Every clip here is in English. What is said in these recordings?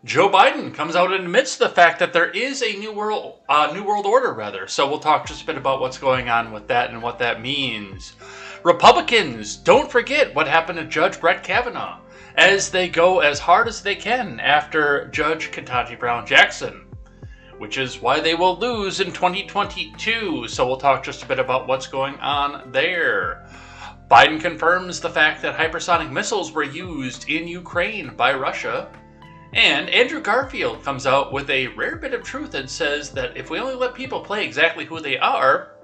Joe Biden comes out and admits the fact that there is a new world order, rather. So we'll talk just a bit about what's going on with that and what that means. Republicans, don't forget what happened to Judge Brett Kavanaugh as they go as hard as they can after Judge Ketanji Brown Jackson, which is why they will lose in 2022. So we'll talk just a bit about what's going on there. Biden confirms the fact that hypersonic missiles were used in Ukraine by Russia. And Andrew Garfield comes out with a rare bit of truth and says that if we only let people play exactly who they are,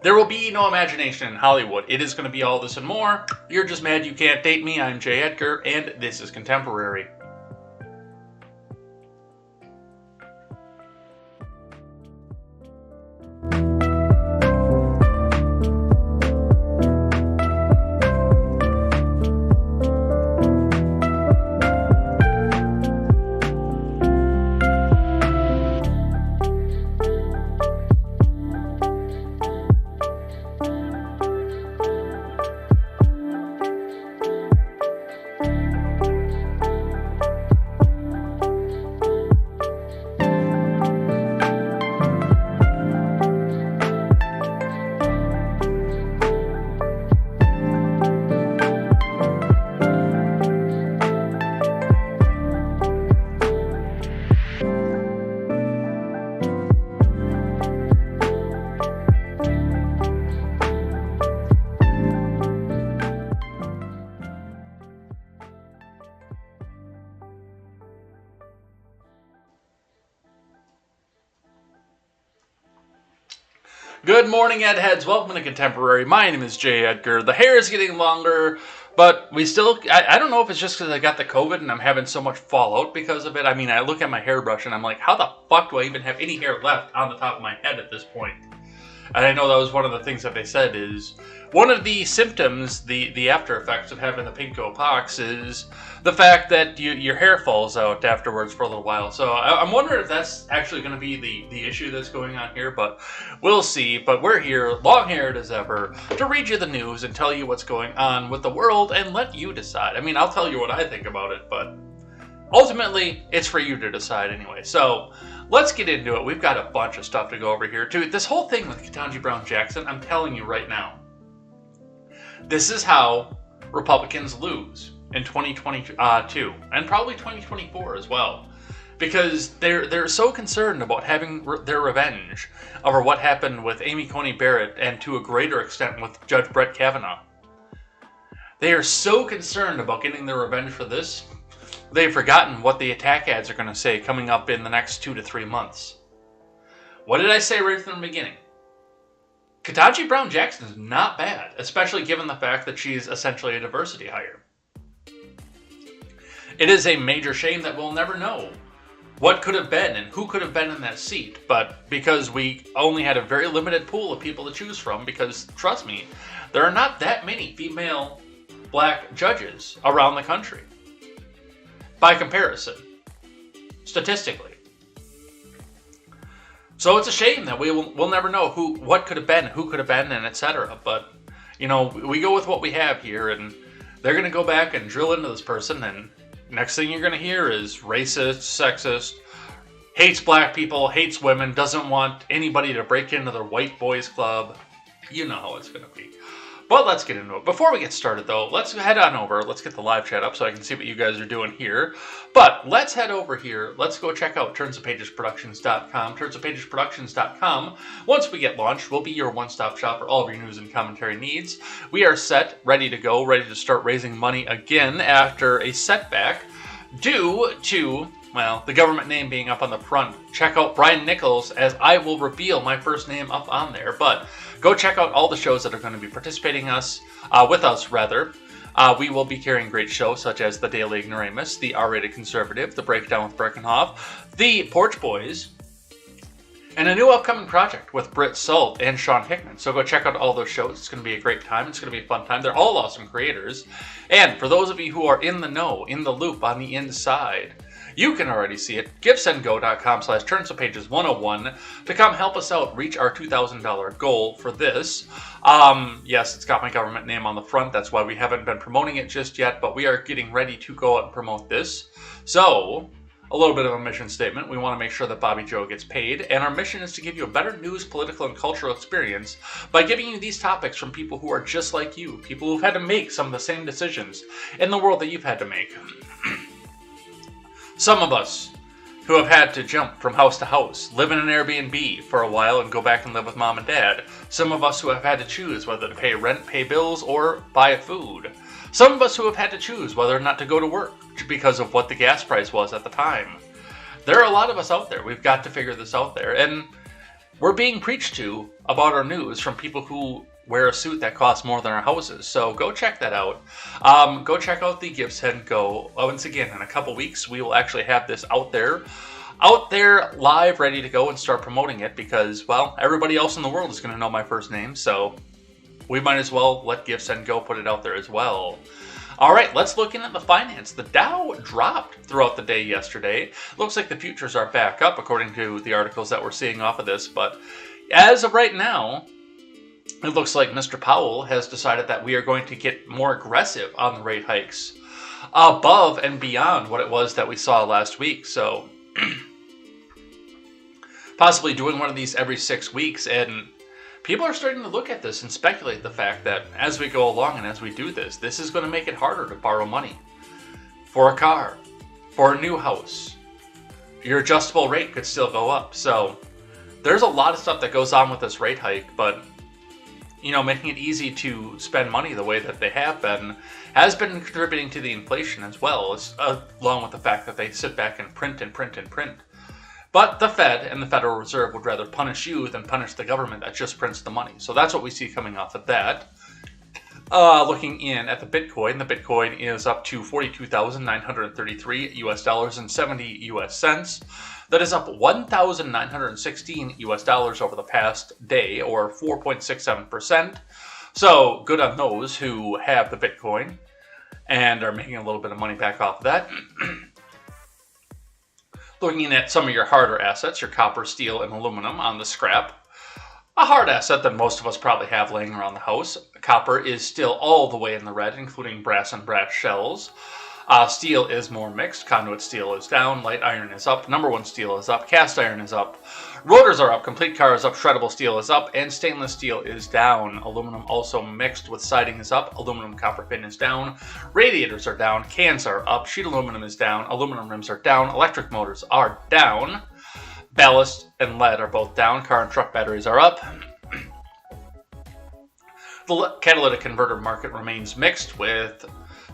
there will be no imagination in Hollywood. It is going to be all this and more. You're just mad you can't date me. I'm Jay Edgar, and this is Contemporary. Good morning, Ed Heads. Welcome to Contemporary. My name is Jay Edgar. The hair is getting longer, but we still... I don't know if it's just because I got the COVID and I'm having so much fallout because of it. I mean, I look at my hairbrush and I'm like, how the fuck do I even have any hair left on the top of my head at this point? And I know that was one of the things that they said is one of the symptoms, the after effects of having the pinko pox is the fact that your hair falls out afterwards for a little while. So I'm wondering if that's actually going to be the issue that's going on here, but we'll see. But we're here, long-haired as ever, to read you the news and tell you what's going on with the world and let you decide. I mean, I'll tell you what I think about it, but ultimately, it's for you to decide anyway. So let's get into it. We've got a bunch of stuff to go over here, too. This whole thing with Ketanji Brown Jackson, I'm telling you right now, this is how Republicans lose in 2022 and probably 2024 as well, because they're so concerned about having their revenge over what happened with Amy Coney Barrett and to a greater extent with Judge Brett Kavanaugh. They are so concerned about getting their revenge for this, they've forgotten what the attack ads are going to say coming up in the next 2 to 3 months. What did I say right from the beginning? Ketanji Brown Jackson is not bad, especially given the fact that she's essentially a diversity hire. It is a major shame that we'll never know what could have been and who could have been in that seat, but because we only had a very limited pool of people to choose from, because trust me, there are not that many female black judges around the country. By comparison, statistically. So it's a shame that we'll never know what could have been, who could have been, and etc. But, you know, we go with what we have here, and they're going to go back and drill into this person, and next thing you're going to hear is racist, sexist, hates black people, hates women, doesn't want anybody to break into their white boys club. You know how it's going to be. But let's get into it. Before we get started, though, let's head on over. Let's get the live chat up so I can see what you guys are doing here. But let's head over here. Let's go check out turnsofpagesproductions.com. Turnsofpagesproductions.com. Once we get launched, we'll be your one-stop shop for all of your news and commentary needs. We are set, ready to go, ready to start raising money again after a setback due to, well, the government name being up on the front. Check out Brian Nichols, as I will reveal my first name up on there. But go check out all the shows that are going to be participating with us. We will be carrying great shows such as The Daily Ignoramus, The R-Rated Conservative, The Breakdown with Breckenhoff, The Porch Boys, and a new upcoming project with Britt Salt and Sean Hickman. So go check out all those shows. It's going to be a great time. It's going to be a fun time. They're all awesome creators. And for those of you who are in the know, in the loop, on the inside, You can already see it. GiveSendGo.com/turnsofpages101 to come help us out reach our $2,000 goal for this. Yes, it's got my government name on the front. That's why we haven't been promoting it just yet, but we are getting ready to go out and promote this. So, a little bit of a mission statement. We want to make sure that Bobby Joe gets paid, and our mission is to give you a better news, political, and cultural experience by giving you these topics from people who are just like you, people who've had to make some of the same decisions in the world that you've had to make. Some of us who have had to jump from house to house, live in an Airbnb for a while and go back and live with mom and dad. Some of us who have had to choose whether to pay rent, pay bills, or buy food. Some of us who have had to choose whether or not to go to work because of what the gas price was at the time. There are a lot of us out there. We've got to figure this out there. And we're being preached to about our news from people who wear a suit that costs more than our houses. So go check that out. Go check out the GiveSend Go. Once again, in a couple weeks, we will actually have this out there live, ready to go and start promoting it because, well, everybody else in the world is going to know my first name. So we might as well let GiveSend Go put it out there as well. All right, let's look in at the finance. The Dow dropped throughout the day yesterday. Looks like the futures are back up according to the articles that we're seeing off of this. But as of right now, it looks like Mr. Powell has decided that we are going to get more aggressive on the rate hikes above and beyond what it was that we saw last week. So possibly doing one of these every 6 weeks. And people are starting to look at this and speculate the fact that as we go along and as we do this, this is going to make it harder to borrow money for a car, for a new house. Your adjustable rate could still go up. So there's a lot of stuff that goes on with this rate hike, but making it easy to spend money the way that they have been has been contributing to the inflation as well, along with the fact that they sit back and print and print and print. But the Fed and the Federal Reserve would rather punish you than punish the government that just prints the money. So that's what we see coming off of that. Looking in at the Bitcoin is up to $42,933 US dollars and 70 US cents. That is up $1,916 US dollars over the past day, or 4.67%. So good on those who have the Bitcoin and are making a little bit of money back off of that. Looking at some of your harder assets, your copper, steel, and aluminum on the scrap. A hard asset that most of us probably have laying around the house. Copper is still all the way in the red, including brass and brass shells. Steel is more mixed. Conduit steel is down. Light iron is up. Number one steel is up. Cast iron is up. Rotors are up. Complete car is up. Shreddable steel is up. And stainless steel is down. Aluminum also mixed with siding is up. Aluminum copper pin is down. Radiators are down. Cans are up. Sheet aluminum is down. Aluminum rims are down. Electric motors are down. Ballast and lead are both down. Car and truck batteries are up. The catalytic converter market remains mixed with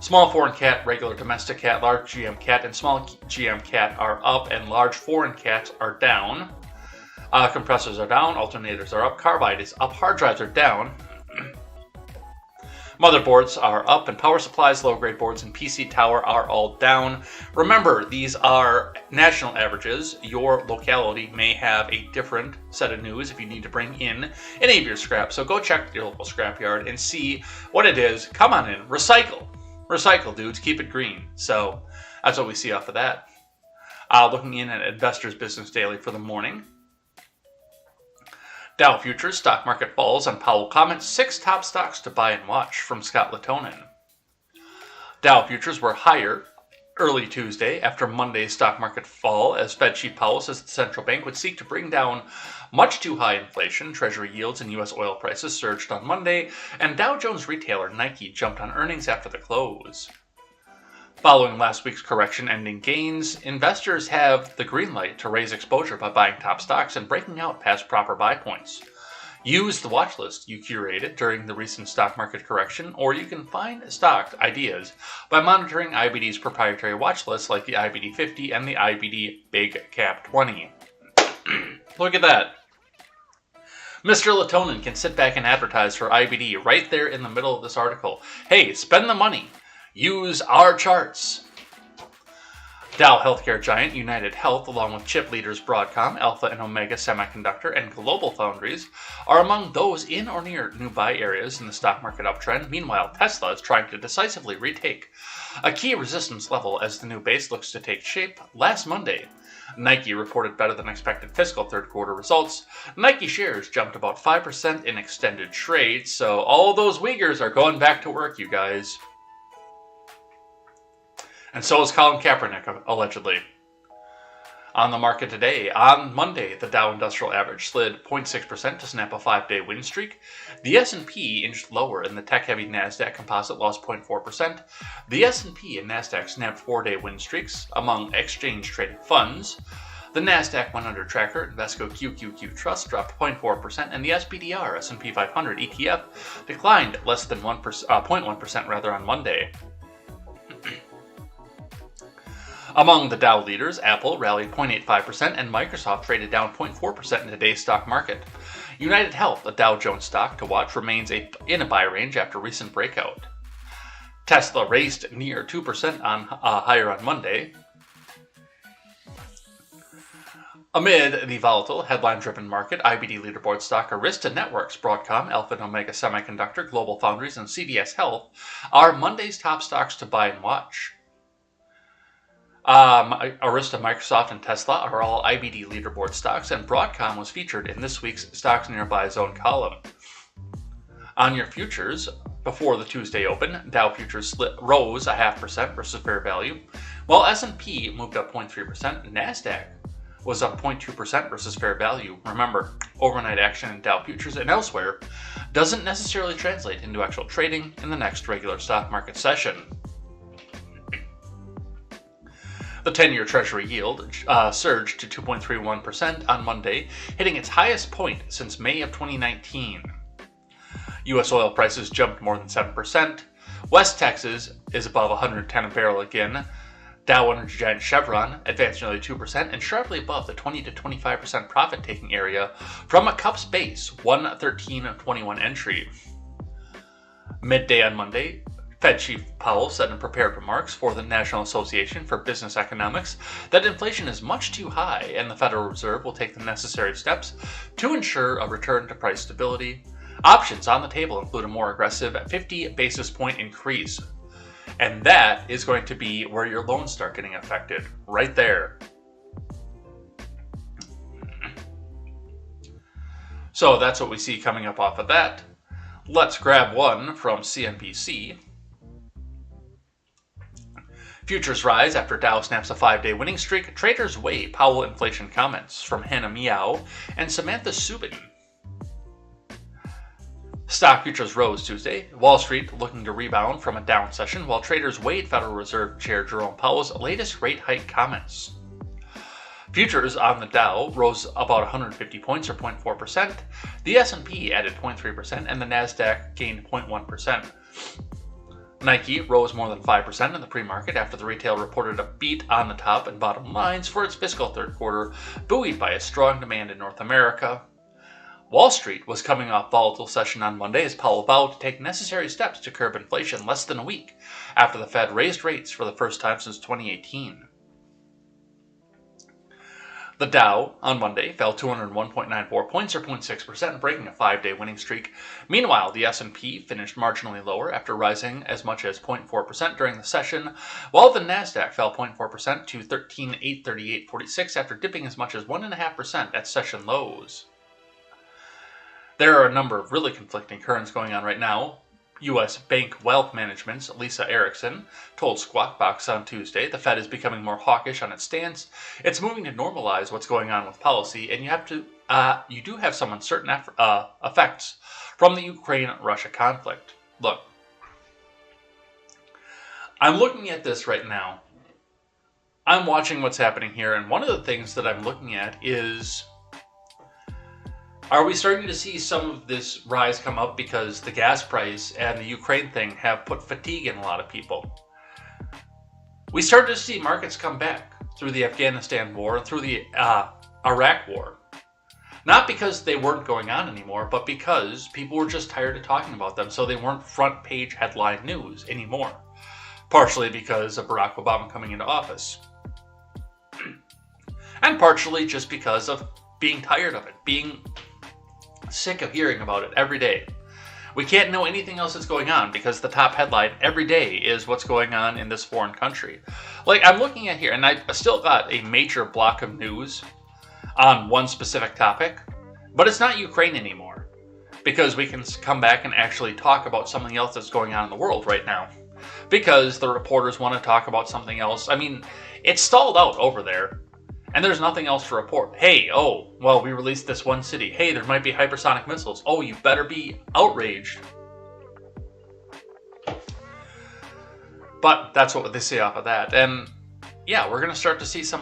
small foreign cat, regular domestic cat, large GM cat, and small GM cat are up, and large foreign cats are down. Compressors are down, alternators are up, carbide is up, hard drives are down. Motherboards are up, and power supplies, low-grade boards, and PC tower are all down. Remember, these are national averages. Your locality may have a different set of news if you need to bring in any of your scrap. So go check your local scrapyard and see what it is. Come on in. Recycle. Recycle, dudes. Keep it green. So that's what we see off of that. Looking in at Investors Business Daily for the morning. Dow Futures stock market falls on Powell comments, 6 top stocks to buy and watch from Scott Latonin. Dow Futures were higher early Tuesday after Monday's stock market fall as Fed Chief Powell says the central bank would seek to bring down much too high inflation. Treasury yields and U.S. oil prices surged on Monday, and Dow Jones retailer Nike jumped on earnings after the close. Following last week's correction ending gains, investors have the green light to raise exposure by buying top stocks and breaking out past proper buy points. Use the watch list you curated during the recent stock market correction, or you can find stock ideas by monitoring IBD's proprietary watch lists like the IBD 50 and the IBD Big Cap 20. Look at that. Mr. Latonin can sit back and advertise for IBD right there in the middle of this article. Hey, spend the money. Use our charts. Dow healthcare giant United Health, along with chip leaders Broadcom, Alpha and Omega Semiconductor, and Global Foundries, are among those in or near new buy areas in the stock market uptrend. Meanwhile, Tesla is trying to decisively retake a key resistance level as the new base looks to take shape. Last Monday, Nike reported better than expected fiscal third quarter results. Nike shares jumped about 5% in extended trade, so all those Uyghurs are going back to work, you guys. And so is Colin Kaepernick, allegedly. On the market today, on Monday, the Dow Industrial Average slid 0.6% to snap a 5-day winning streak. The S&P inched lower, and the tech-heavy NASDAQ Composite lost 0.4%. The S&P and NASDAQ snapped 4-day win streaks among exchange-traded funds. The NASDAQ 100 tracker, Invesco QQQ Trust, dropped 0.4%, and the SPDR S&P 500 ETF declined less than 0.1% on Monday. Among the Dow leaders, Apple rallied 0.85% and Microsoft traded down 0.4% in today's stock market. United Health, a Dow Jones stock to watch, remains in a buy range after recent breakout. Tesla raced near 2% higher on Monday. Amid the volatile, headline-driven market, IBD leaderboard stock Arista Networks, Broadcom, Alpha and Omega Semiconductor, Global Foundries, and CVS Health are Monday's top stocks to buy and watch. Arista, Microsoft, and Tesla are all IBD leaderboard stocks, and Broadcom was featured in this week's Stocks Nearby Zone column. On your futures, before the Tuesday open, Dow futures rose 0.5% versus fair value, while S&P moved up 0.3%. NASDAQ was up 0.2% versus fair value. Remember, overnight action in Dow futures and elsewhere doesn't necessarily translate into actual trading in the next regular stock market session. The 10-year Treasury yield surged to 2.31% on Monday, hitting its highest point since May of 2019. U.S. oil prices jumped more than 7%. West Texas is above 110 a barrel again. Dow energy giant Chevron advanced nearly 2% and sharply above the 20 to 25% profit-taking area from a Cups base 113.21 entry. Midday on Monday, Fed Chief Powell said in prepared remarks for the National Association for Business Economics that inflation is much too high and the Federal Reserve will take the necessary steps to ensure a return to price stability. Options on the table include a more aggressive 50 basis point increase. And that is going to be where your loans start getting affected, right there. So that's what we see coming up off of that. Let's grab one from CNBC. Futures rise after Dow snaps a 5-day winning streak. Traders weigh Powell inflation comments from Hannah Meow and Samantha Subin. Stock futures rose Tuesday. Wall Street looking to rebound from a down session, while traders weighed Federal Reserve Chair Jerome Powell's latest rate hike comments. Futures on the Dow rose about 150 points or 0.4%. The S&P added 0.3% and the NASDAQ gained 0.1%. Nike rose more than 5% in the pre-market after the retail reported a beat on the top and bottom lines for its fiscal third quarter, buoyed by a strong demand in North America. Wall Street was coming off volatile session on Monday as Powell vowed to take necessary steps to curb inflation less than a week after the Fed raised rates for the first time since 2018. The Dow on Monday fell 201.94 points or 0.6%, breaking a 5-day winning streak. Meanwhile, the S&P finished marginally lower after rising as much as 0.4% during the session, while the NASDAQ fell 0.4% to 13,838.46 after dipping as much as 1.5% at session lows. There are a number of really conflicting currents going on right now. U.S. Bank Wealth Management's Lisa Erickson told Squawk Box on Tuesday the Fed is becoming more hawkish on its stance. It's moving to normalize what's going on with policy, and you do have some uncertain effects from the Ukraine-Russia conflict. Look, I'm looking at this right now. I'm watching what's happening here, and one of the things that I'm looking at is, are we starting to see some of this rise come up because the gas price and the Ukraine thing have put fatigue in a lot of people? We started to see markets come back through the Afghanistan war and through the Iraq war. Not because they weren't going on anymore, but because people were just tired of talking about them, so they weren't front page headline news anymore. Partially because of Barack Obama coming into office. and partially just because of being tired of it, being sick of hearing about it every day. We can't know anything else that's going on because the top headline every day is what's going on in this foreign country. Like, I'm looking at here, and I still got a major block of news on one specific topic, but it's not Ukraine anymore, because we can come back and actually talk about something else that's going on in the world right now, because the reporters want to talk about something else. I mean, it's stalled out over there, and there's nothing else to report. Hey, oh, well, we released this one city. Hey, there might be hypersonic missiles. Oh, you better be outraged. But that's what they say off of that. And yeah, we're going to start to see some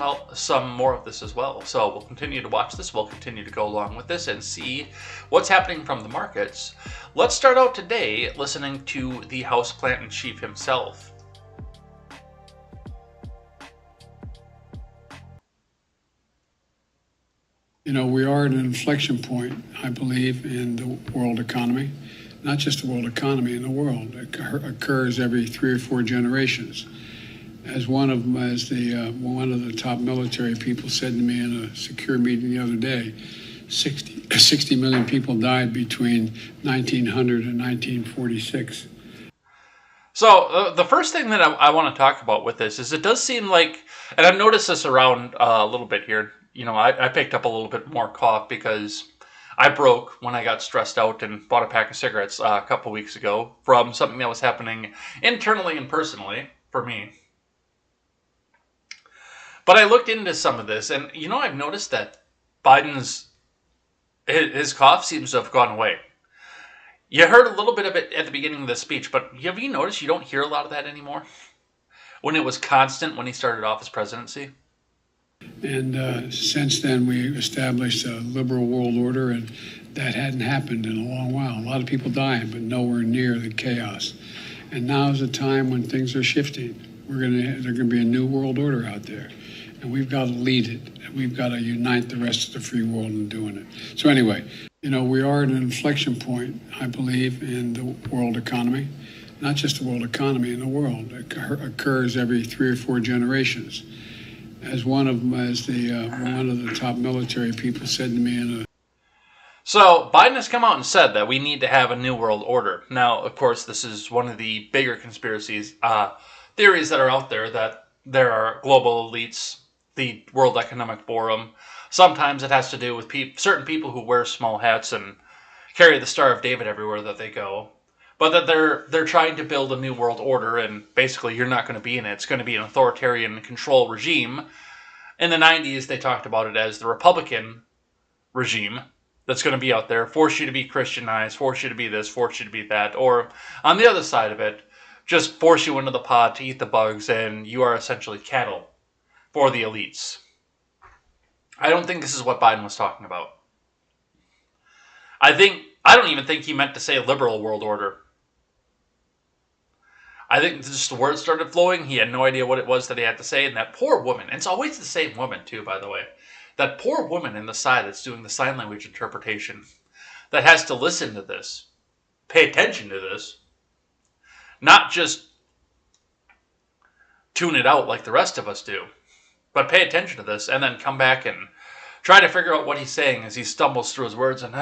more of this as well. So we'll continue to watch this. We'll continue to go along with this and see what's happening from the markets. Let's start out today listening to the houseplant-in-chief himself. You know, we are at an inflection point, I believe, in the world economy. Not just the world economy, in the world. It occurs every 3 or 4 generations. As one of the top military people said to me in a secure meeting the other day, 60 million people died between 1900 and 1946. So the first thing that I want to talk about with this is it does seem like, and I've noticed this around a little bit here, you know, I picked up a little bit more cough because I broke when I got stressed out and bought a pack of cigarettes a couple weeks ago from something that was happening internally and personally for me. But I looked into some of this, and, you know, I've noticed that his cough seems to have gone away. You heard a little bit of it at the beginning of the speech, but have you noticed you don't hear a lot of that anymore? When it was constant when he started off his presidency? And since then, we established a liberal world order, and that hadn't happened in a long while. A lot of people dying, but nowhere near the chaos. And now is a time when things are shifting. There's going to be a new world order out there, and we've got to lead it. We've got to unite the rest of the free world in doing it. So anyway, you know, we are at an inflection point, I believe, in the world economy. Not just the world economy, in the world. It occurs every 3 or 4 generations. As one of the top military people said to me So Biden has come out and said that we need to have a new world order. Now, of course, this is one of the bigger conspiracies, theories that are out there, that there are global elites, the World Economic Forum. Sometimes it has to do with certain people who wear small hats and carry the Star of David everywhere that they go. But that they're trying to build a new world order, and basically you're not going to be in it. It's going to be an authoritarian control regime. In the 90s, they talked about it as the Republican regime that's going to be out there, force you to be Christianized, force you to be this, force you to be that. Or on the other side of it, just force you into the pod to eat the bugs, and you are essentially cattle for the elites. I don't think this is what Biden was talking about. I don't even think he meant to say liberal world order. I think just the words started flowing. He had no idea what it was that he had to say. And that poor woman, and it's always the same woman too, by the way. That poor woman in the side that's doing the sign language interpretation that has to listen to this, pay attention to this, not just tune it out like the rest of us do, but pay attention to this and then come back and try to figure out what he's saying as he stumbles through his words and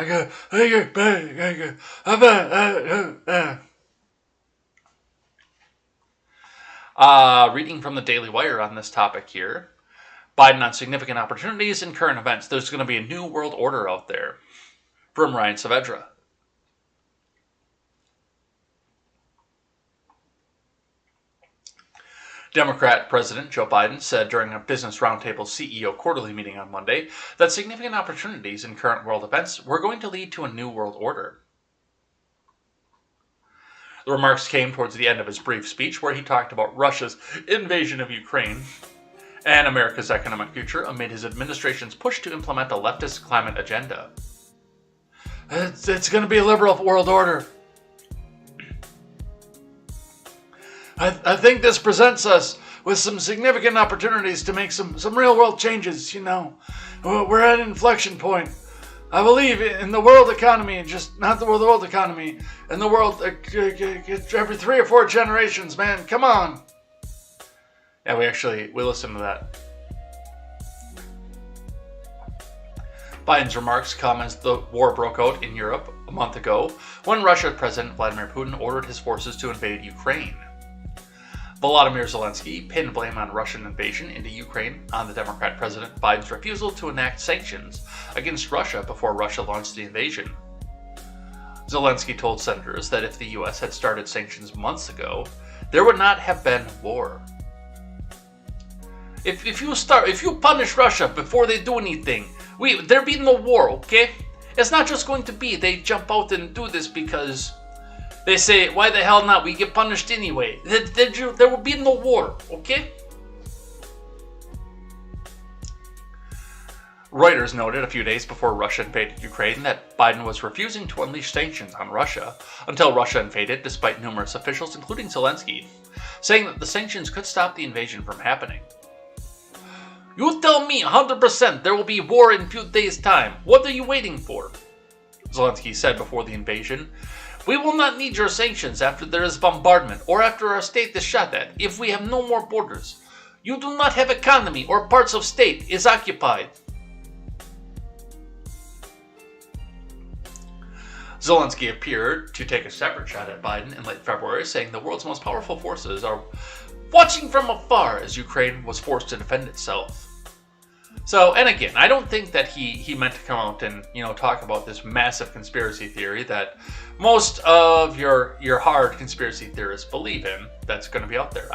reading from the Daily Wire on this topic here. Biden on significant opportunities in current events. There's going to be a new world order out there. From Ryan Saavedra. Democrat President Joe Biden said during a Business Roundtable CEO quarterly meeting on Monday that significant opportunities in current world events were going to lead to a new world order. The remarks came towards the end of his brief speech where he talked about Russia's invasion of Ukraine and America's economic future amid his administration's push to implement a leftist climate agenda. It's going to be a liberal world order. I think this presents us with some significant opportunities to make some real world changes, you know. We're at an inflection point. I believe in the world economy, just not the world economy, in the world every 3 or 4 generations, man. Come on. Yeah, we listened to that. Biden's remarks come as the war broke out in Europe a month ago when Russian President Vladimir Putin ordered his forces to invade Ukraine. Volodymyr Zelensky pinned blame on Russian invasion into Ukraine on the Democrat President Biden's refusal to enact sanctions against Russia before Russia launched the invasion. Zelensky told senators that if the U.S. had started sanctions months ago, there would not have been war. If you punish Russia before they do anything, there be no war, okay? It's not just going to be they jump out and do this because they say, why the hell not? We get punished anyway. There will be no war, okay? Reuters noted a few days before Russia invaded Ukraine that Biden was refusing to unleash sanctions on Russia until Russia invaded, despite numerous officials, including Zelensky, saying that the sanctions could stop the invasion from happening. You tell me 100% there will be war in a few days' time. What are you waiting for? Zelensky said before the invasion, we will not need your sanctions after there is bombardment or after our state is shot at if we have no more borders. You do not have economy or parts of state is occupied. Zelensky appeared to take a separate shot at Biden in late February, saying the world's most powerful forces are watching from afar as Ukraine was forced to defend itself. So, and again, I don't think that he meant to come out and, talk about this massive conspiracy theory that most of your hard conspiracy theorists believe in that's going to be out there.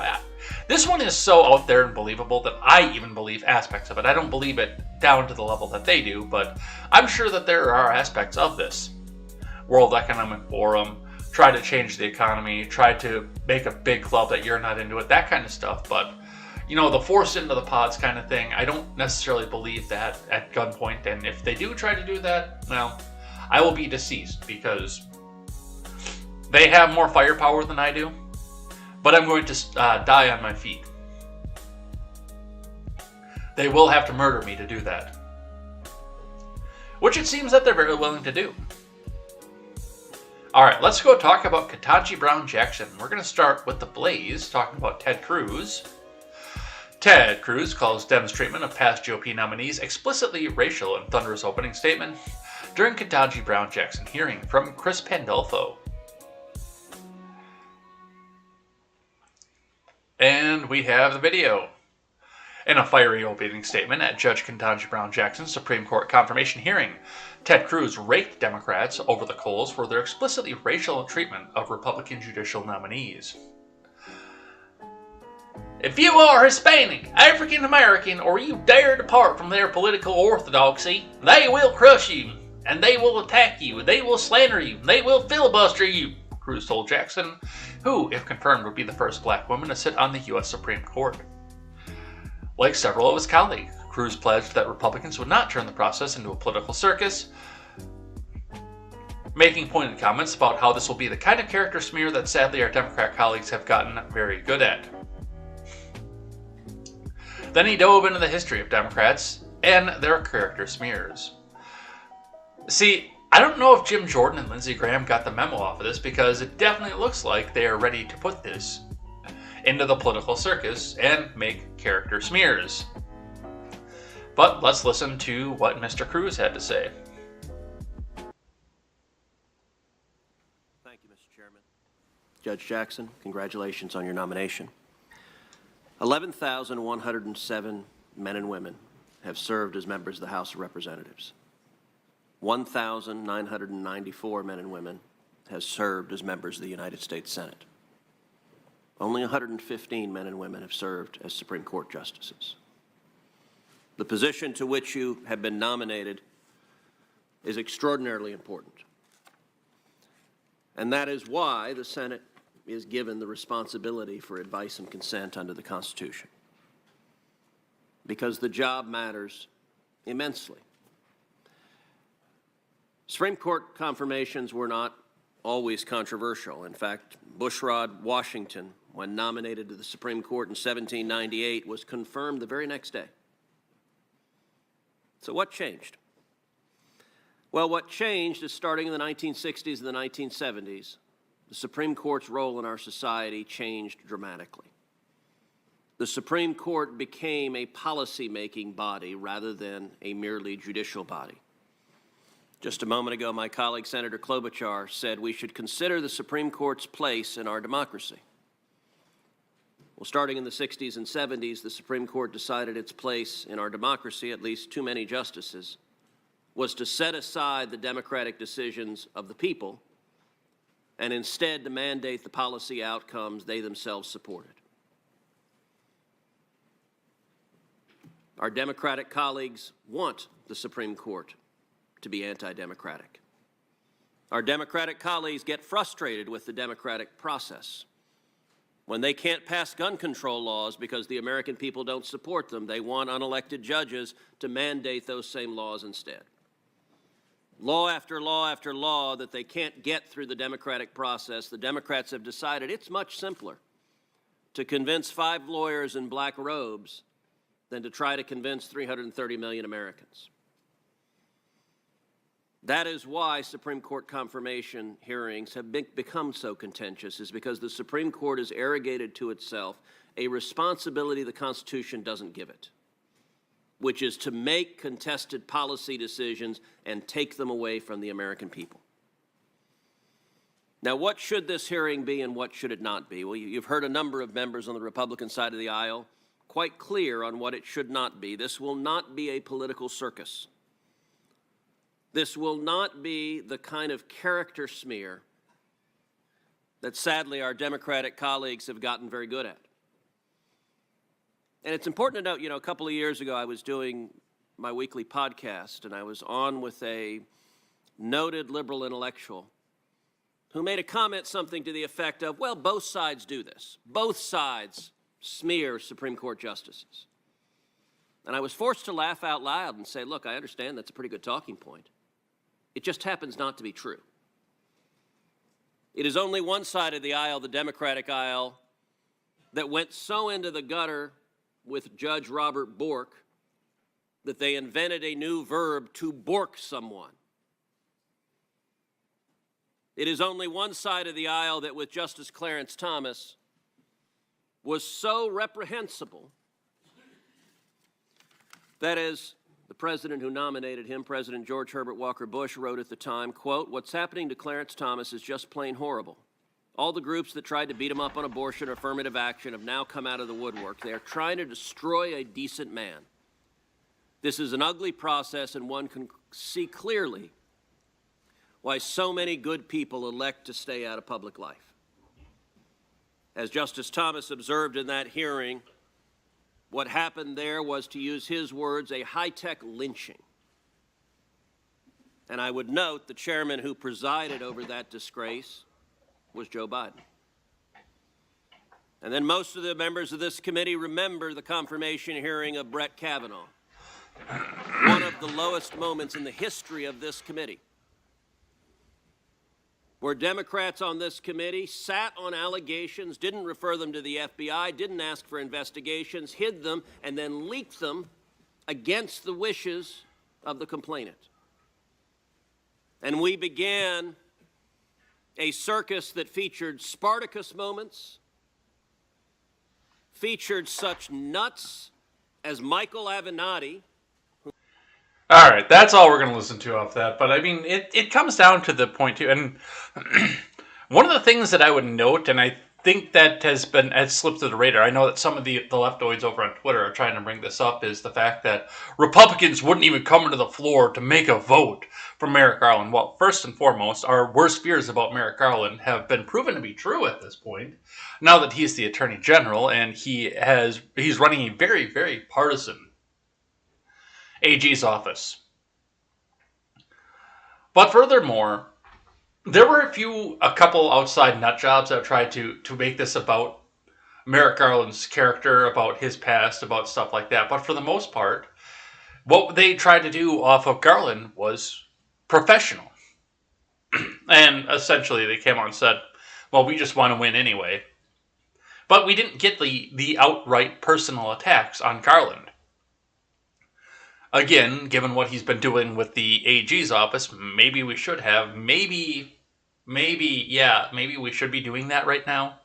This one is so out there and believable that I even believe aspects of it. I don't believe it down to the level that they do, but I'm sure that there are aspects of this. World Economic Forum, try to change the economy, try to make a big club that you're not into it, that kind of stuff. But, the forced into the pods kind of thing, I don't necessarily believe that at gunpoint. And if they do try to do that, well, I will be deceased because they have more firepower than I do. But I'm going to die on my feet. They will have to murder me to do that. Which it seems that they're very willing to do. Alright, let's go talk about Ketanji Brown Jackson. We're going to start with the Blaze, talking about Ted Cruz. Ted Cruz calls Dems' treatment of past GOP nominees explicitly racial in thunderous opening statement during Ketanji Brown Jackson hearing from Chris Pandolfo. And we have the video. In a fiery opening statement at Judge Ketanji Brown Jackson's Supreme Court confirmation hearing, Ted Cruz raked Democrats over the coals for their explicitly racial treatment of Republican judicial nominees. If you are Hispanic, African American, or you dare depart from their political orthodoxy, they will crush you, and they will attack you, they will slander you, they will filibuster you, Cruz told Jackson, who, if confirmed, would be the first black woman to sit on the U.S. Supreme Court. Like several of his colleagues, Cruz pledged that Republicans would not turn the process into a political circus, making pointed comments about how this will be the kind of character smear that sadly our Democrat colleagues have gotten very good at. Then he dove into the history of Democrats and their character smears. See, I don't know if Jim Jordan and Lindsey Graham got the memo off of this because it definitely looks like they are ready to put this into the political circus and make character smears. But let's listen to what Mr. Cruz had to say. Thank you, Mr. Chairman. Judge Jackson, congratulations on your nomination. 11,107 men and women have served as members of the House of Representatives. 1,994 men and women have served as members of the United States Senate. Only 115 men and women have served as Supreme Court justices. The position to which you have been nominated is extraordinarily important. And that is why the Senate is given the responsibility for advice and consent under the Constitution. Because the job matters immensely. Supreme Court confirmations were not always controversial. In fact, Bushrod Washington, when nominated to the Supreme Court in 1798, was confirmed the very next day. So what changed? Well, what changed is starting in the 1960s and the 1970s, the Supreme Court's role in our society changed dramatically. The Supreme Court became a policy-making body rather than a merely judicial body. Just a moment ago, my colleague Senator Klobuchar said we should consider the Supreme Court's place in our democracy. Well, starting in the 60s and 70s, the Supreme Court decided its place in our democracy, at least too many justices, was to set aside the democratic decisions of the people and instead to mandate the policy outcomes they themselves supported. Our Democratic colleagues want the Supreme Court to be anti-democratic. Our Democratic colleagues get frustrated with the democratic process. When they can't pass gun control laws because the American people don't support them, they want unelected judges to mandate those same laws instead. Law after law after law that they can't get through the democratic process, the Democrats have decided it's much simpler to convince 5 lawyers in black robes than to try to convince 330 million Americans. That is why Supreme Court confirmation hearings have become so contentious, is because the Supreme Court has arrogated to itself a responsibility the Constitution doesn't give it, which is to make contested policy decisions and take them away from the American people. Now, what should this hearing be and what should it not be? Well, you've heard a number of members on the Republican side of the aisle quite clear on what it should not be. This will not be a political circus. This will not be the kind of character smear that sadly our Democratic colleagues have gotten very good at. And it's important to note, a couple of years ago I was doing my weekly podcast and I was on with a noted liberal intellectual who made a comment something to the effect of, well, both sides do this. Both sides smear Supreme Court justices. And I was forced to laugh out loud and say, look, I understand that's a pretty good talking point. It just happens not to be true. It is only one side of the aisle, the Democratic aisle, that went so into the gutter with Judge Robert Bork that they invented a new verb, to bork someone. It is only one side of the aisle that with Justice Clarence Thomas was so reprehensible that, as the president who nominated him, President George Herbert Walker Bush, wrote at the time, quote, "What's happening to Clarence Thomas is just plain horrible. All the groups that tried to beat him up on abortion or affirmative action have now come out of the woodwork. They are trying to destroy a decent man. This is an ugly process, and one can see clearly why so many good people elect to stay out of public life." As Justice Thomas observed in that hearing, what happened there was, to use his words, a high-tech lynching. And I would note the chairman who presided over that disgrace was Joe Biden. And then most of the members of this committee remember the confirmation hearing of Brett Kavanaugh, one of the lowest moments in the history of this committee, where Democrats on this committee sat on allegations, didn't refer them to the FBI, didn't ask for investigations, hid them, and then leaked them against the wishes of the complainant. And we began a circus that featured Spartacus moments, featured such nuts as Michael Avenatti. All right, that's all we're going to listen to off that. But I mean, it comes down to the point too. And one of the things that I would note, and I think that has slipped through the radar. I know that some of the leftoids over on Twitter are trying to bring this up, is the fact that Republicans wouldn't even come to the floor to make a vote for Merrick Garland. Well, first and foremost, our worst fears about Merrick Garland have been proven to be true at this point. Now that he's the Attorney General and he's running a very, very partisan AG's office. But furthermore, there were a couple outside nut jobs that tried to make this about Merrick Garland's character, about his past, about stuff like that. But for the most part, what they tried to do off of Garland was professional. And essentially they came out and said, well, we just want to win anyway. But we didn't get the outright personal attacks on Garland. Again, given what he's been doing with the AG's office, maybe we should have. Maybe we should be doing that right now.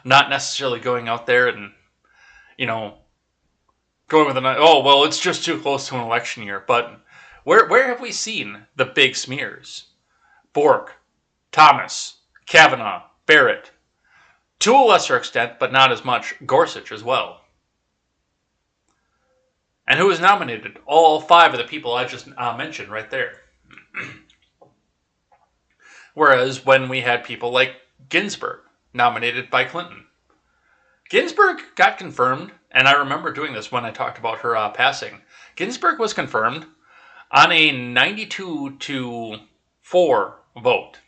Not necessarily going out there and, going with oh, well, it's just too close to an election year. But Where have we seen the big smears? Bork, Thomas, Kavanaugh, Barrett. To a lesser extent, but not as much, Gorsuch as well. And who was nominated? All 5 of the people I just mentioned right there. Whereas when we had people like Ginsburg, nominated by Clinton. Ginsburg got confirmed, and I remember doing this when I talked about her passing. Ginsburg was confirmed on a 92-4 vote.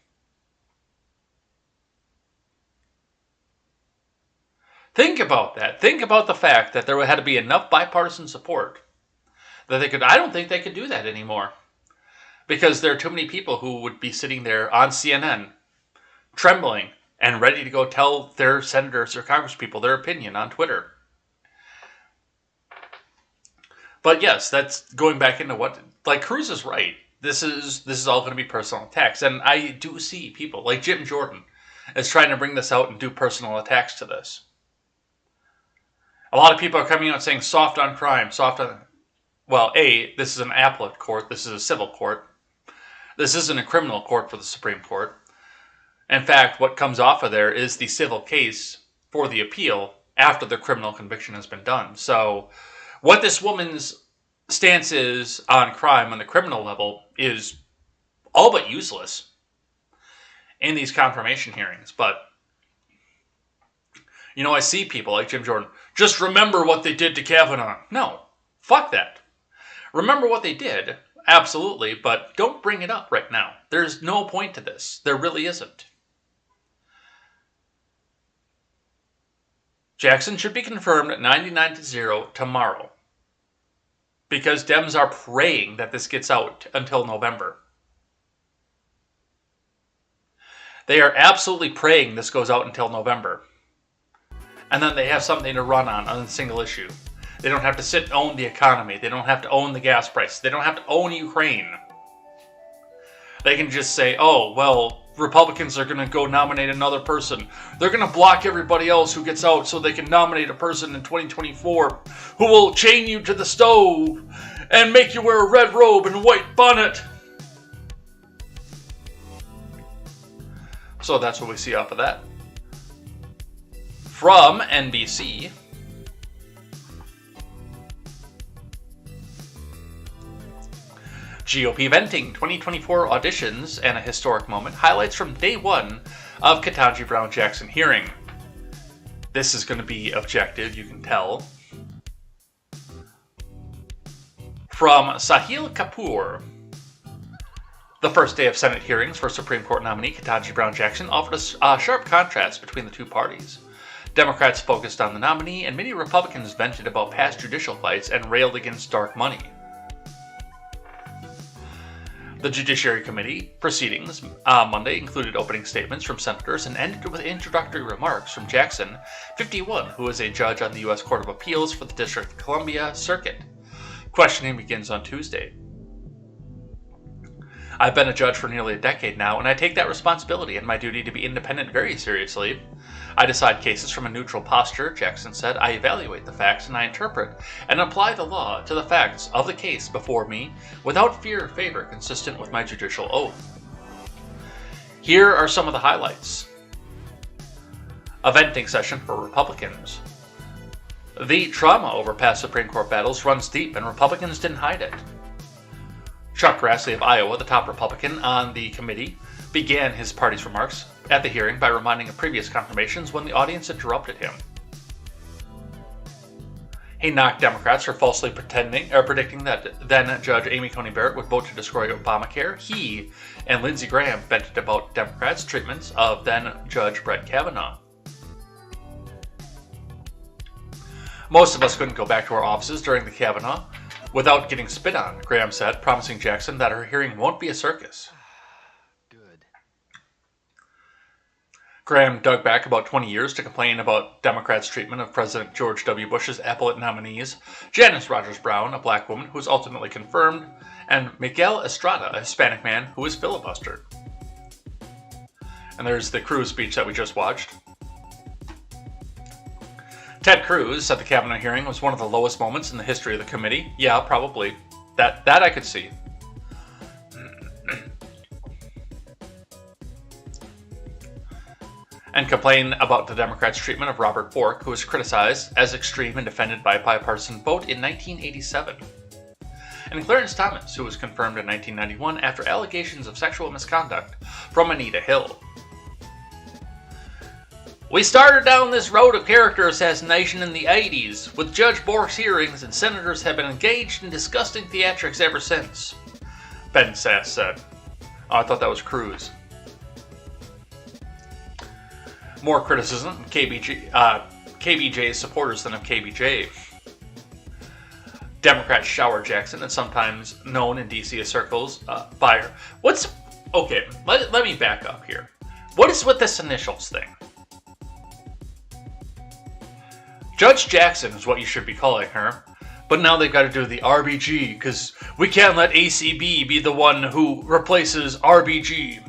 Think about that. Think about the fact that there had to be enough bipartisan support that they could. I don't think they could do that anymore, because there are too many people who would be sitting there on CNN, trembling and ready to go tell their senators or congresspeople their opinion on Twitter. But yes, that's going back into what, like, Cruz is right. This is all going to be personal attacks, and I do see people like Jim Jordan is trying to bring this out and do personal attacks to this. A lot of people are coming out saying soft on crime, soft on... Well, this is an appellate court. This is a civil court. This isn't a criminal court for the Supreme Court. In fact, what comes off of there is the civil case for the appeal after the criminal conviction has been done. So what this woman's stance is on crime on the criminal level is all but useless in these confirmation hearings. But, you know, I see people like Jim Jordan, just remember what they did to Kavanaugh. No, fuck that. Remember what they did, absolutely, but don't bring it up right now. There's no point to this. There really isn't. Jackson should be confirmed at 99-0 tomorrow, because Dems are praying that this gets out until November. They are absolutely praying this goes out until November. And then they have something to run on a single issue. They don't have to sit and own the economy. They don't have to own the gas price. They don't have to own Ukraine. They can just say, oh, well, Republicans are going to go nominate another person. They're going to block everybody else who gets out so they can nominate a person in 2024 who will chain you to the stove and make you wear a red robe and a white bonnet. So that's what we see off of that. From NBC, GOP venting 2024 auditions and a historic moment. Highlights from day one of Ketanji Brown Jackson hearing. This is going to be objective, you can tell. From Sahil Kapoor. The first day of Senate hearings for Supreme Court nominee Ketanji Brown Jackson offered a sharp contrast between the two parties. Democrats focused on the nominee, and many Republicans vented about past judicial fights and railed against dark money. The Judiciary Committee proceedings Monday included opening statements from senators and ended with introductory remarks from Jackson, 51, who is a judge on the U.S. Court of Appeals for the District of Columbia Circuit. Questioning begins on Tuesday. I've been a judge for nearly a decade now, and I take that responsibility and my duty to be independent very seriously. I decide cases from a neutral posture, Jackson said. I evaluate the facts and I interpret and apply the law to the facts of the case before me without fear or favor, consistent with my judicial oath. Here are some of the highlights. A venting session for Republicans. The trauma over past Supreme Court battles runs deep, and Republicans didn't hide it. Chuck Grassley of Iowa, the top Republican on the committee, began his party's remarks at the hearing by reminding of previous confirmations when the audience interrupted him. He knocked Democrats for falsely predicting that then Judge Amy Coney Barrett would vote to destroy Obamacare. He and Lindsey Graham vented about Democrats' treatments of then Judge Brett Kavanaugh. Most of us couldn't go back to our offices during the Kavanaugh without getting spit on, Graham said, promising Jackson that her hearing won't be a circus. Good. Graham dug back about 20 years to complain about Democrats' treatment of President George W. Bush's appellate nominees, Janice Rogers Brown, a black woman who was ultimately confirmed, and Miguel Estrada, a Hispanic man who was filibustered. And there's the Cruz speech that we just watched. Ted Cruz said the Kavanaugh hearing was one of the lowest moments in the history of the committee. Yeah, probably. That I could see. and complained about the Democrats' treatment of Robert Bork, who was criticized as extreme and defended by a bipartisan vote in 1987. And Clarence Thomas, who was confirmed in 1991 after allegations of sexual misconduct from Anita Hill. We started down this road of character assassination in the 80s with Judge Bork's hearings, and senators have been engaged in disgusting theatrics ever since, Ben Sass said. Oh, I thought that was Cruz. More criticism of KBJ's supporters than of KBJ. Democrats shower Jackson, and sometimes known in DC circles by her. Okay, let me back up here. What is with this initials thing? Judge Jackson is what you should be calling her, but now they've got to do the RBG, because we can't let ACB be the one who replaces RBG.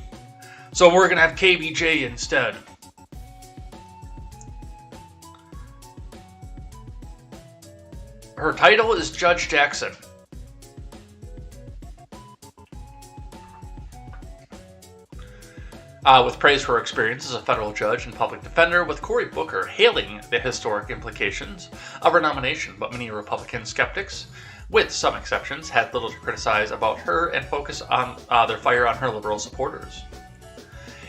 So we're going to have KBJ instead. Her title is Judge Jackson. With praise for her experience as a federal judge and public defender, with Cory Booker hailing the historic implications of her nomination, but many Republican skeptics, with some exceptions, had little to criticize about her and focus on their fire on her liberal supporters.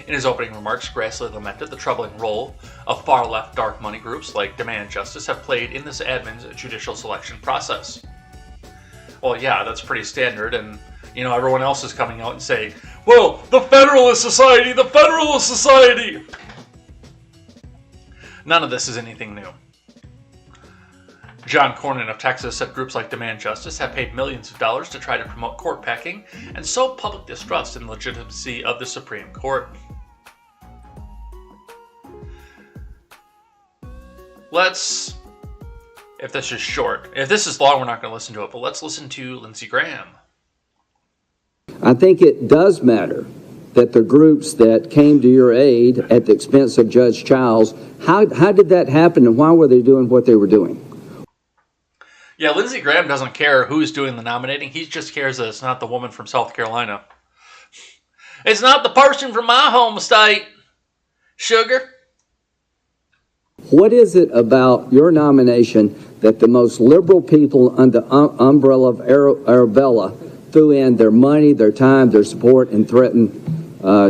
In his opening remarks, Grassley lamented the troubling role of far-left dark money groups like Demand Justice have played in this admin's judicial selection process. Well, yeah, that's pretty standard, and everyone else is coming out and saying, well, the Federalist Society, the Federalist Society! None of this is anything new. John Cornyn of Texas said groups like Demand Justice have paid millions of dollars to try to promote court packing and sow public distrust in the legitimacy of the Supreme Court. If this is short, if this is long, we're not going to listen to it, but let's listen to Lindsey Graham. I think it does matter that the groups that came to your aid at the expense of Judge Childs, how did that happen, and why were they doing what they were doing? Yeah, Lindsey Graham doesn't care who's doing the nominating. He just cares that it's not the woman from South Carolina. It's not the person from my home state, sugar. What is it about your nomination that the most liberal people under the umbrella of Arabella threw in their money, their time, their support, and threatened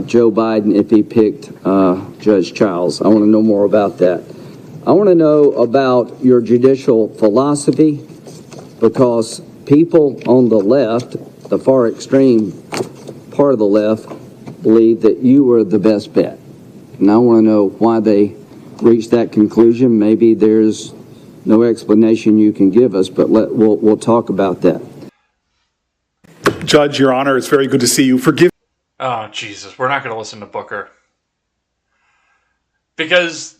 Joe Biden if he picked Judge Childs? I want to know more about that. I want to know about your judicial philosophy, because people on the left, the far extreme part of the left, believe that you were the best bet. And I want to know why they reached that conclusion. Maybe there's no explanation you can give us, but we'll talk about that. Judge, Your Honor, it's very good to see you. Forgive. Oh, Jesus. We're not going to listen to Booker. Because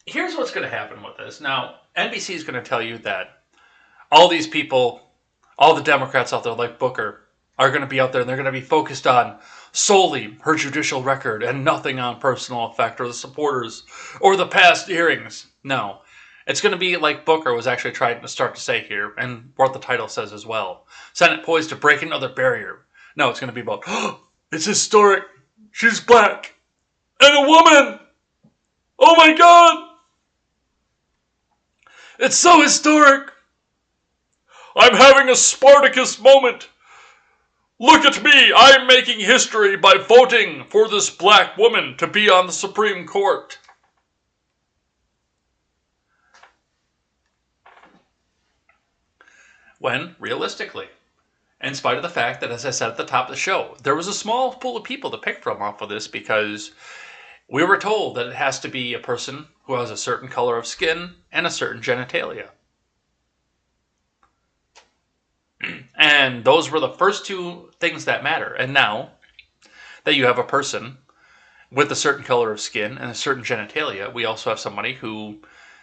here's what's going to happen with this. Now, NBC is going to tell you that all these people, all the Democrats out there like Booker, are going to be out there and they're going to be focused on solely her judicial record and nothing on personal effect or the supporters or the past hearings. No. It's going to be like Booker was actually trying to start to say here, and what the title says as well. Senate poised to break another barrier. No, it's going to be about, it's historic. She's black. And a woman. Oh my God. It's so historic. I'm having a Spartacus moment. Look at me. I'm making history by voting for this black woman to be on the Supreme Court. When, realistically, in spite of the fact that, as I said at the top of the show, there was a small pool of people to pick from off of this, because we were told that it has to be a person who has a certain color of skin and a certain genitalia. And those were the first two things that matter. And now that you have a person with a certain color of skin and a certain genitalia, we also have somebody who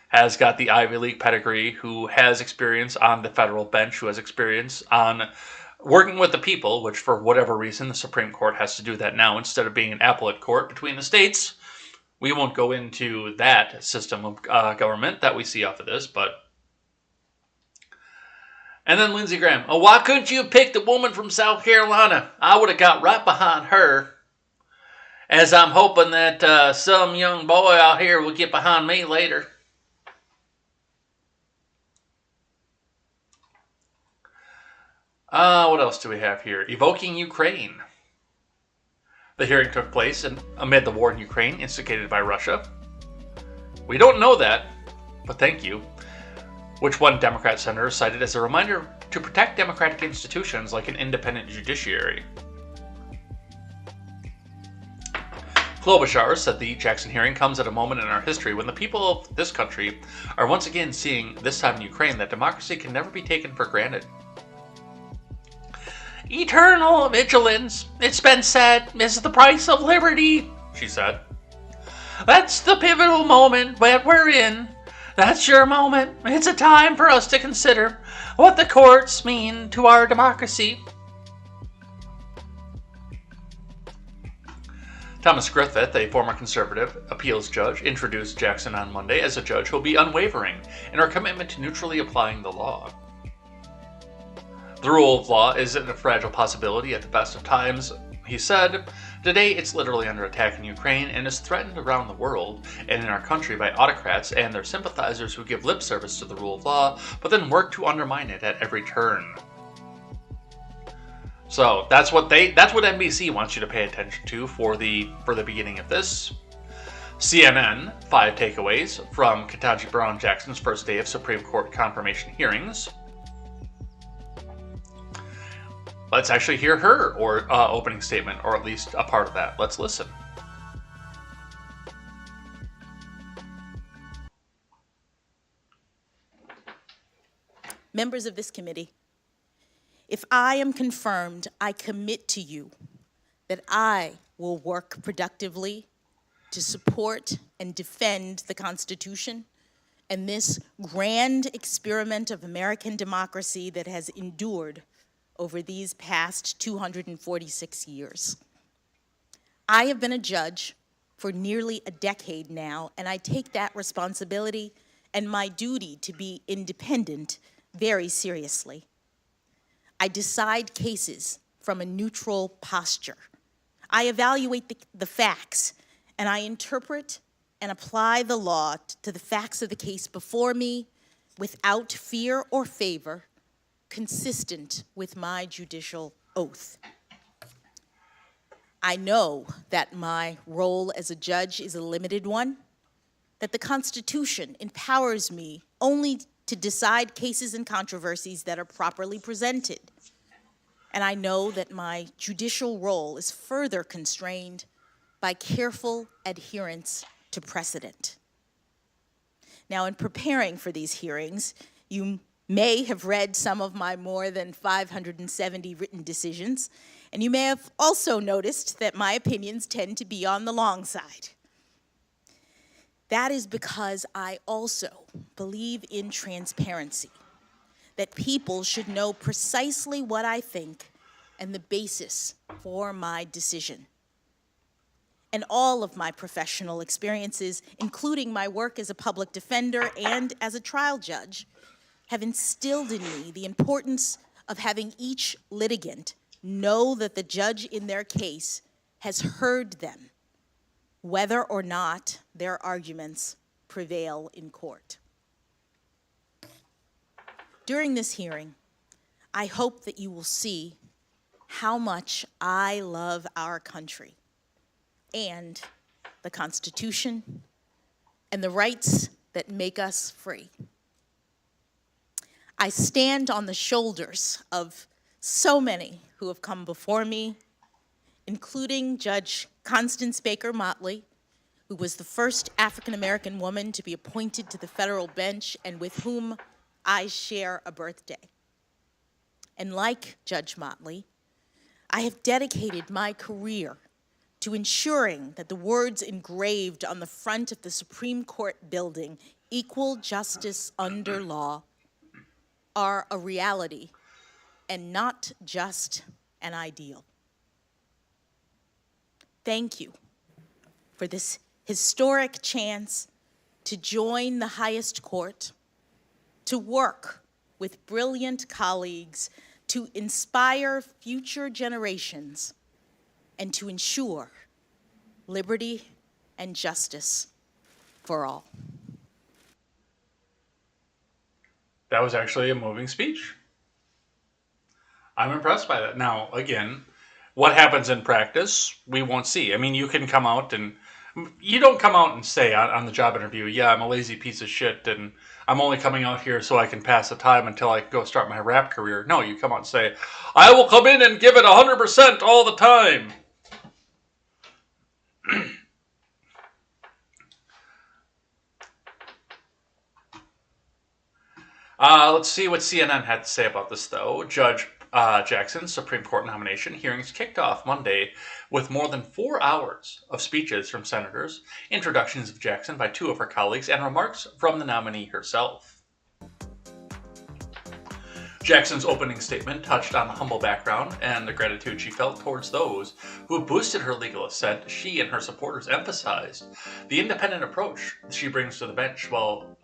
has got the Ivy League pedigree, who has experience on the federal bench, who has experience on working with the people, which for whatever reason the Supreme Court has to do that now instead of being an appellate court between the states. We won't go into that system of government that we see off of this, but... And then Lindsey Graham. Oh, why couldn't you have picked the woman from South Carolina? I would have got right behind her. As I'm hoping that some young boy out here will get behind me later. What else do we have here? Evoking Ukraine. The hearing took place amid the war in Ukraine instigated by Russia. We don't know that, but thank you. Which one Democrat senator cited as a reminder to protect democratic institutions like an independent judiciary. Klobuchar said the Jackson hearing comes at a moment in our history when the people of this country are once again seeing, this time in Ukraine, that democracy can never be taken for granted. Eternal vigilance, it's been said, is the price of liberty, she said. That's the pivotal moment that we're in. That's your moment. It's a time for us to consider what the courts mean to our democracy. Thomas Griffith, a former conservative appeals judge, introduced Jackson on Monday as a judge who will be unwavering in her commitment to neutrally applying the law. The rule of law isn't a fragile possibility at the best of times, he said. Today, it's literally under attack in Ukraine and is threatened around the world and in our country by autocrats and their sympathizers who give lip service to the rule of law, but then work to undermine it at every turn. So that's what NBC wants you to pay attention to for the beginning of this. CNN, 5 takeaways from Ketanji Brown Jackson's first day of Supreme Court confirmation hearings. Let's actually hear her opening statement, or at least a part of that. Let's listen. Members of this committee, if I am confirmed, I commit to you that I will work productively to support and defend the Constitution and this grand experiment of American democracy that has endured over these past 246 years. I have been a judge for nearly a decade now, and I take that responsibility and my duty to be independent very seriously. I decide cases from a neutral posture. I evaluate the facts, and I interpret and apply the law to the facts of the case before me without fear or favor, consistent with my judicial oath. I know that my role as a judge is a limited one, that the Constitution empowers me only to decide cases and controversies that are properly presented. And I know that my judicial role is further constrained by careful adherence to precedent. Now, in preparing for these hearings, you may have read some of my more than 570 written decisions, and you may have also noticed that my opinions tend to be on the long side. That is because I also believe in transparency, that people should know precisely what I think and the basis for my decision. And all of my professional experiences, including my work as a public defender and as a trial judge, have instilled in me the importance of having each litigant know that the judge in their case has heard them, whether or not their arguments prevail in court. During this hearing, I hope that you will see how much I love our country and the Constitution and the rights that make us free. I stand on the shoulders of so many who have come before me, including Judge Constance Baker Motley, who was the first African-American woman to be appointed to the federal bench and with whom I share a birthday. And like Judge Motley, I have dedicated my career to ensuring that the words engraved on the front of the Supreme Court building, "Equal justice under law," are a reality and not just an ideal. Thank you for this historic chance to join the highest court, to work with brilliant colleagues, to inspire future generations, and to ensure liberty, and justice for all. That was actually a moving speech. I'm impressed by that. Now, again, what happens in practice, we won't see. I mean, you can come out and you don't come out and say on the job interview, yeah, I'm a lazy piece of shit and I'm only coming out here so I can pass the time until I go start my rap career. No, you come out and say, I will come in and give it 100% all the time. Let's see what CNN had to say about this, though. Judge Jackson's Supreme Court nomination hearings kicked off Monday with more than 4 hours of speeches from senators, introductions of Jackson by 2 of her colleagues, and remarks from the nominee herself. Jackson's opening statement touched on the humble background and the gratitude she felt towards those who boosted her legal ascent. She and her supporters emphasized the independent approach she brings to the bench, while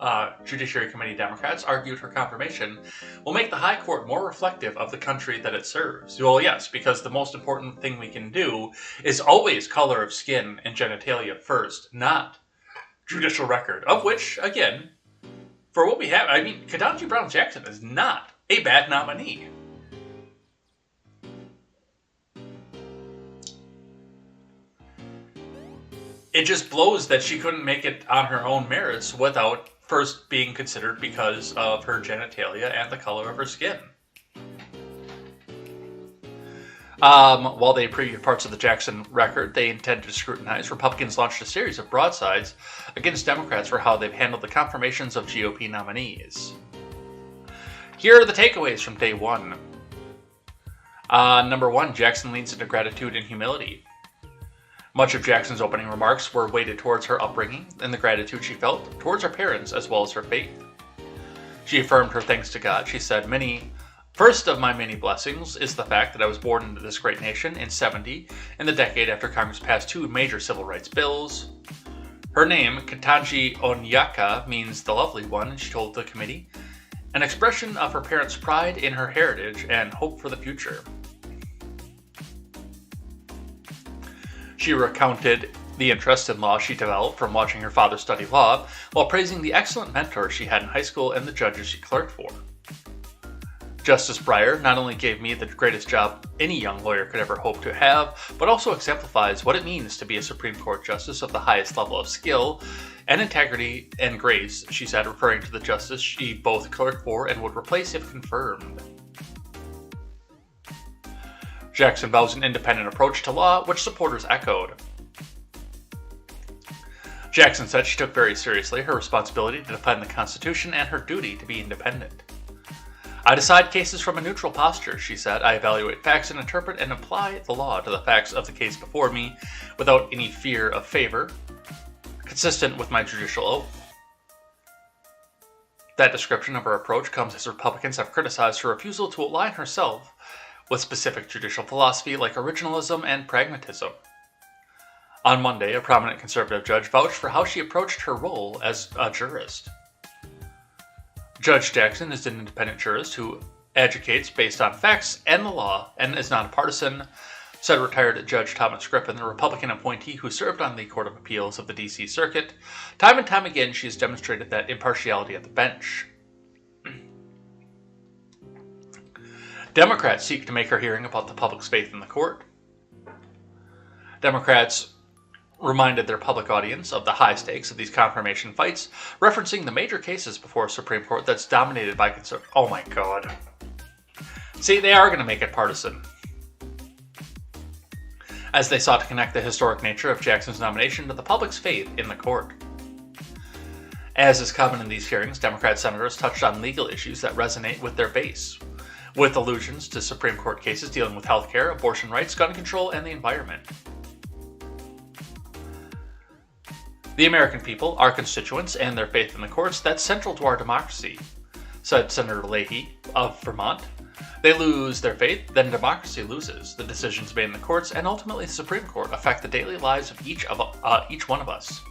Judiciary Committee Democrats argued her confirmation will make the High Court more reflective of the country that it serves. Well, yes, because the most important thing we can do is always color of skin and genitalia first, not judicial record, of which, again, for what we have, I mean, Ketanji Brown Jackson is not a bad nominee. It just blows that she couldn't make it on her own merits without first being considered because of her genitalia and the color of her skin. While they previewed parts of the Jackson record they intended to scrutinize, Republicans launched a series of broadsides against Democrats for how they've handled the confirmations of GOP nominees. Here are the takeaways from day one. Number 1, Jackson leans into gratitude and humility. Much of Jackson's opening remarks were weighted towards her upbringing and the gratitude she felt towards her parents as well as her faith. She affirmed her thanks to God. She said, First of my many blessings is the fact that I was born into this great nation in '70, in the decade after Congress passed 2 major civil rights bills. Her name, Ketanji Onyeka, means the lovely one, she told the committee, an expression of her parents' pride in her heritage and hope for the future. She recounted the interest in law she developed from watching her father study law, while praising the excellent mentors she had in high school and the judges she clerked for. Justice Breyer not only gave me the greatest job any young lawyer could ever hope to have, but also exemplifies what it means to be a Supreme Court justice of the highest level of skill and integrity and grace, she said, referring to the justice she both clerked for and would replace if confirmed. Jackson vows an independent approach to law, which supporters echoed. Jackson said she took very seriously her responsibility to defend the Constitution and her duty to be independent. I decide cases from a neutral posture, she said. I evaluate facts and interpret and apply the law to the facts of the case before me without any fear of favor, consistent with my judicial oath. That description of her approach comes as Republicans have criticized her refusal to align herself with specific judicial philosophy like originalism and pragmatism. On Monday, a prominent conservative judge vouched for how she approached her role as a jurist. Judge Jackson is an independent jurist who adjudicates based on facts and the law and is not a partisan, said retired Judge Thomas Griffin, the Republican appointee who served on the Court of Appeals of the D.C. Circuit. Time and time again, she has demonstrated that impartiality at the bench. Democrats seek to make her hearing about the public's faith in the court. Democrats reminded their public audience of the high stakes of these confirmation fights, referencing the major cases before a Supreme Court that's dominated by conservatives. Oh my God. See, they are going to make it partisan. As they sought to connect the historic nature of Jackson's nomination to the public's faith in the court. As is common in these hearings, Democrat senators touched on legal issues that resonate with their base, with allusions to Supreme Court cases dealing with healthcare, abortion rights, gun control, and the environment. The American people, our constituents, and their faith in the courts, that's central to our democracy, said Senator Leahy of Vermont. They lose their faith, then democracy loses. The decisions made in the courts and ultimately the Supreme Court affect the daily lives of each one of us.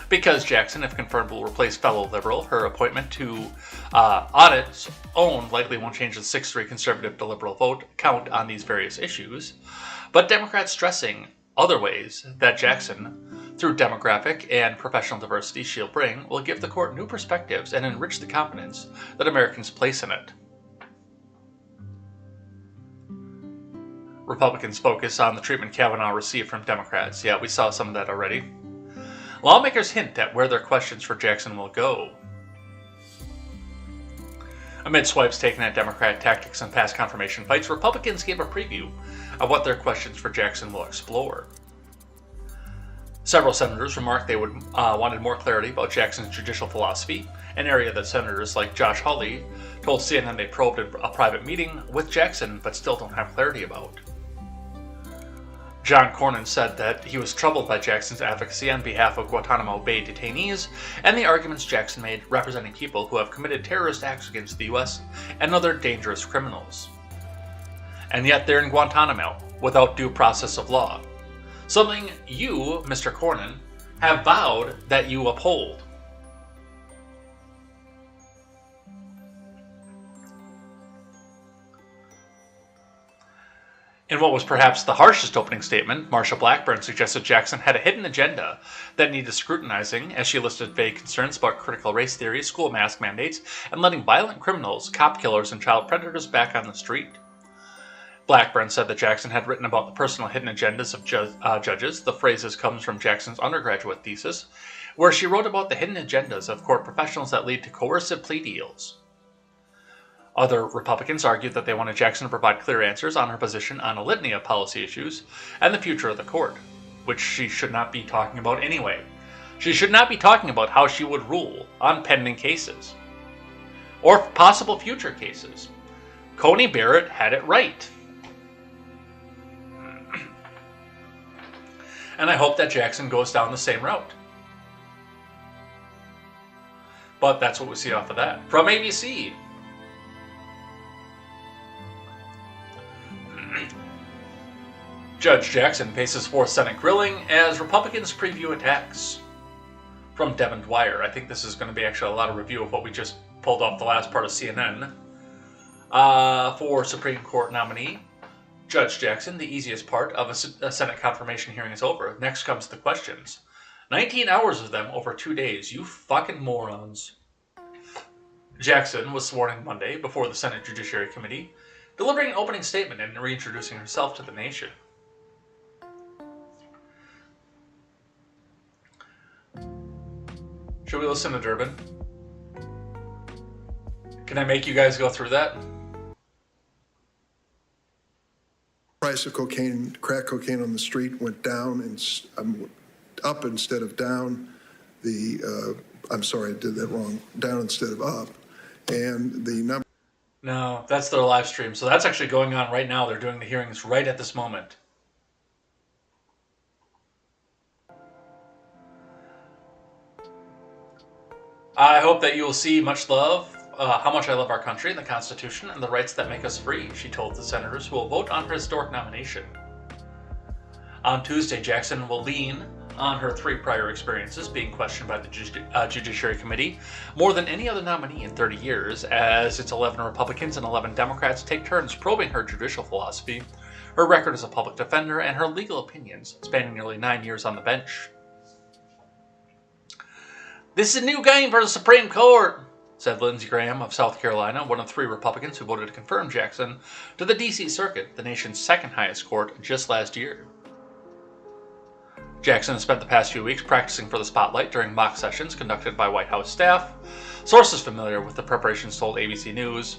Because Jackson, if confirmed, will replace fellow liberal, her appointment to on its own likely won't change the 6-3 conservative to liberal vote count on these various issues. but Democrats stressing other ways that Jackson, through demographic and professional diversity she'll bring, will give the court new perspectives and enrich the confidence that Americans place in it. Republicans focus on the treatment Kavanaugh received from Democrats. Yeah, we saw some of that already. Lawmakers hint at where their questions for Jackson will go. Amid swipes taken at Democrat tactics and past confirmation fights, Republicans gave a preview of what their questions for Jackson will explore. Several senators remarked they wanted more clarity about Jackson's judicial philosophy, an area that senators like Josh Hawley told CNN they probed in a private meeting with Jackson but still don't have clarity about. John Cornyn said that he was troubled by Jackson's advocacy on behalf of Guantanamo Bay detainees and the arguments Jackson made representing people who have committed terrorist acts against the U.S. and other dangerous criminals. And yet they're in Guantanamo without due process of law. Something you, Mr. Cornyn, have vowed that you uphold. In what was perhaps the harshest opening statement, Marsha Blackburn suggested Jackson had a hidden agenda that needed scrutinizing, as she listed vague concerns about critical race theory, school mask mandates, and letting violent criminals, cop killers, and child predators back on the street. Blackburn said that Jackson had written about the personal hidden agendas of judges. The phrases comes from Jackson's undergraduate thesis, where she wrote about the hidden agendas of court professionals that lead to coercive plea deals. Other Republicans argued that they wanted Jackson to provide clear answers on her position on a litany of policy issues and the future of the court, which she should not be talking about anyway. She should not be talking about how she would rule on pending cases or possible future cases. Coney Barrett had it right. And I hope that Jackson goes down the same route. But that's what we see off of that. From ABC. Judge Jackson faces fourth Senate grilling as Republicans preview attacks. From Devin Dwyer. I think this is going to be actually a lot of review of what we just pulled off the last part of CNN. For Supreme Court nominee Judge Jackson, the easiest part of a Senate confirmation hearing is over. Next comes the questions. 19 hours of them over 2 days. You fucking morons. Jackson was sworn in Monday before the Senate Judiciary Committee, delivering an opening statement and reintroducing herself to the nation. Should we listen to Durbin? Can I make you guys go through that? Price of cocaine, crack cocaine on the street went down and up instead of down. I'm sorry, I did that wrong. Down instead of up. And the number. No, that's their live stream. So that's actually going on right now. They're doing the hearings right at this moment. I hope that you will see much love, how much I love our country and the Constitution and the rights that make us free, she told the senators who will vote on her historic nomination. On Tuesday, Jackson will lean on her 3 prior experiences being questioned by the Judiciary Committee more than any other nominee in 30 years, as its 11 Republicans and 11 Democrats take turns probing her judicial philosophy, her record as a public defender, and her legal opinions, spanning nearly 9 years on the bench. This is a new game for the Supreme Court, said Lindsey Graham of South Carolina, one of 3 Republicans who voted to confirm Jackson to the D.C. Circuit, the nation's second highest court, just last year. Jackson has spent the past few weeks practicing for the spotlight during mock sessions conducted by White House staff. Sources familiar with the preparations told ABC News.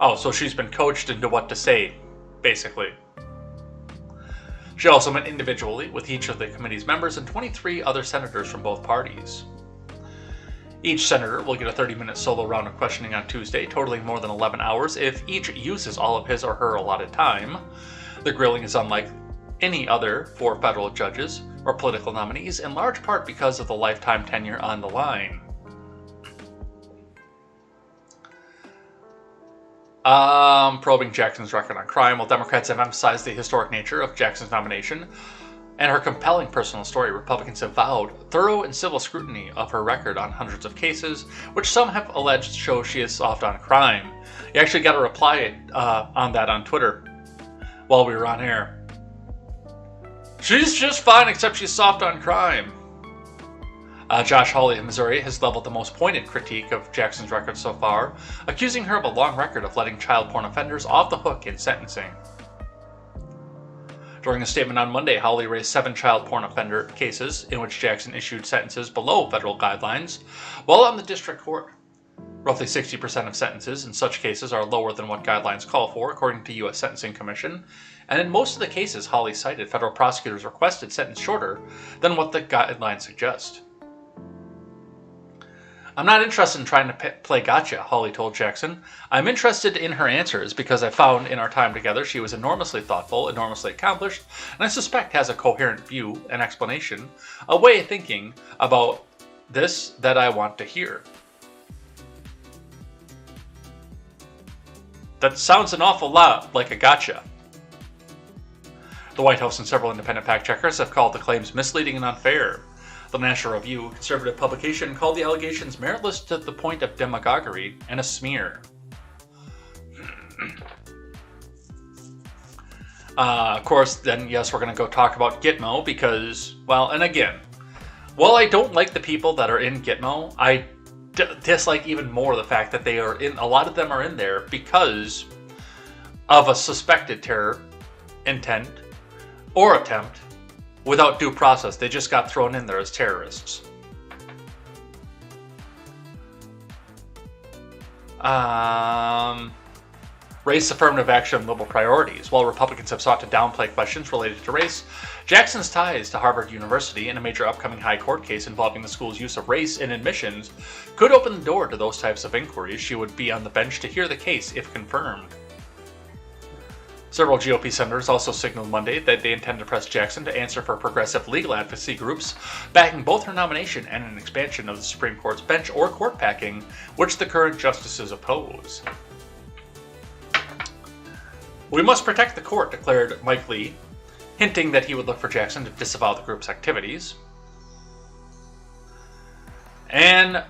Oh, so she's been coached into what to say, basically. She also met individually with each of the committee's members and 23 other senators from both parties. Each senator will get a 30-minute solo round of questioning on Tuesday, totaling more than 11 hours if each uses all of his or her allotted time. The grilling is unlike any other for federal judges or political nominees, in large part because of the lifetime tenure on the line. Probing Jackson's record on crime, while Democrats have emphasized the historic nature of Jackson's nomination and her compelling personal story, Republicans have vowed thorough and civil scrutiny of her record on hundreds of cases, which some have alleged show she is soft on crime. You actually got a reply on that on Twitter while we were on air. She's just fine, except she's soft on crime. Josh Hawley of Missouri has leveled the most pointed critique of Jackson's record so far, accusing her of a long record of letting child porn offenders off the hook in sentencing. During a statement on Monday, Hawley raised 7 child porn offender cases in which Jackson issued sentences below federal guidelines while on the district court. Roughly 60% of sentences in such cases are lower than what guidelines call for, according to U.S. Sentencing Commission, and in most of the cases Hawley cited, federal prosecutors requested sentence shorter than what the guidelines suggest. I'm not interested in trying to play gotcha, Hawley told Jackson. I'm interested in her answers because I found in our time together she was enormously thoughtful, enormously accomplished, and I suspect has a coherent view, an explanation, a way of thinking about this that I want to hear. That sounds an awful lot like a gotcha. The White House and several independent fact-checkers have called the claims misleading and unfair. The National Review, a conservative publication, called the allegations meritless to the point of demagoguery and a smear. Of course, then, yes, we're going to go talk about Gitmo because, well, and again, while I don't like the people that are in Gitmo, I dislike even more the fact that they are in, a lot of them are in there because of a suspected terror intent or attempt without due process. They just got thrown in there as terrorists. Race, affirmative action, and liberal priorities. While Republicans have sought to downplay questions related to race, Jackson's ties to Harvard University and a major upcoming high court case involving the school's use of race in admissions could open the door to those types of inquiries. She would be on the bench to hear the case if confirmed. Several GOP senators also signaled Monday that they intend to press Jackson to answer for progressive legal advocacy groups, backing both her nomination and an expansion of the Supreme Court's bench or court packing, which the current justices oppose. We must protect the court, declared Mike Lee, hinting that he would look for Jackson to disavow the group's activities. And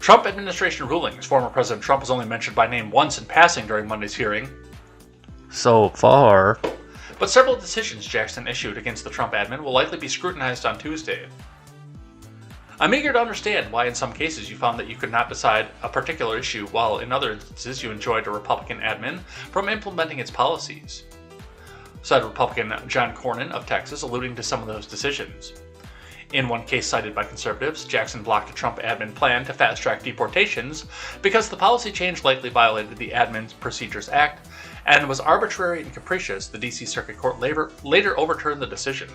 Trump administration rulings. Former President Trump was only mentioned by name once in passing during Monday's hearing. So far. But several decisions Jackson issued against the Trump admin will likely be scrutinized on Tuesday. I'm eager to understand why in some cases you found that you could not decide a particular issue while in other instances you enjoyed a Republican admin from implementing its policies, said Republican John Cornyn of Texas, alluding to some of those decisions. In one case cited by conservatives, Jackson blocked a Trump admin plan to fast-track deportations because the policy change likely violated the Admin Procedures Act and was arbitrary and capricious. The D.C. Circuit Court later overturned the decision.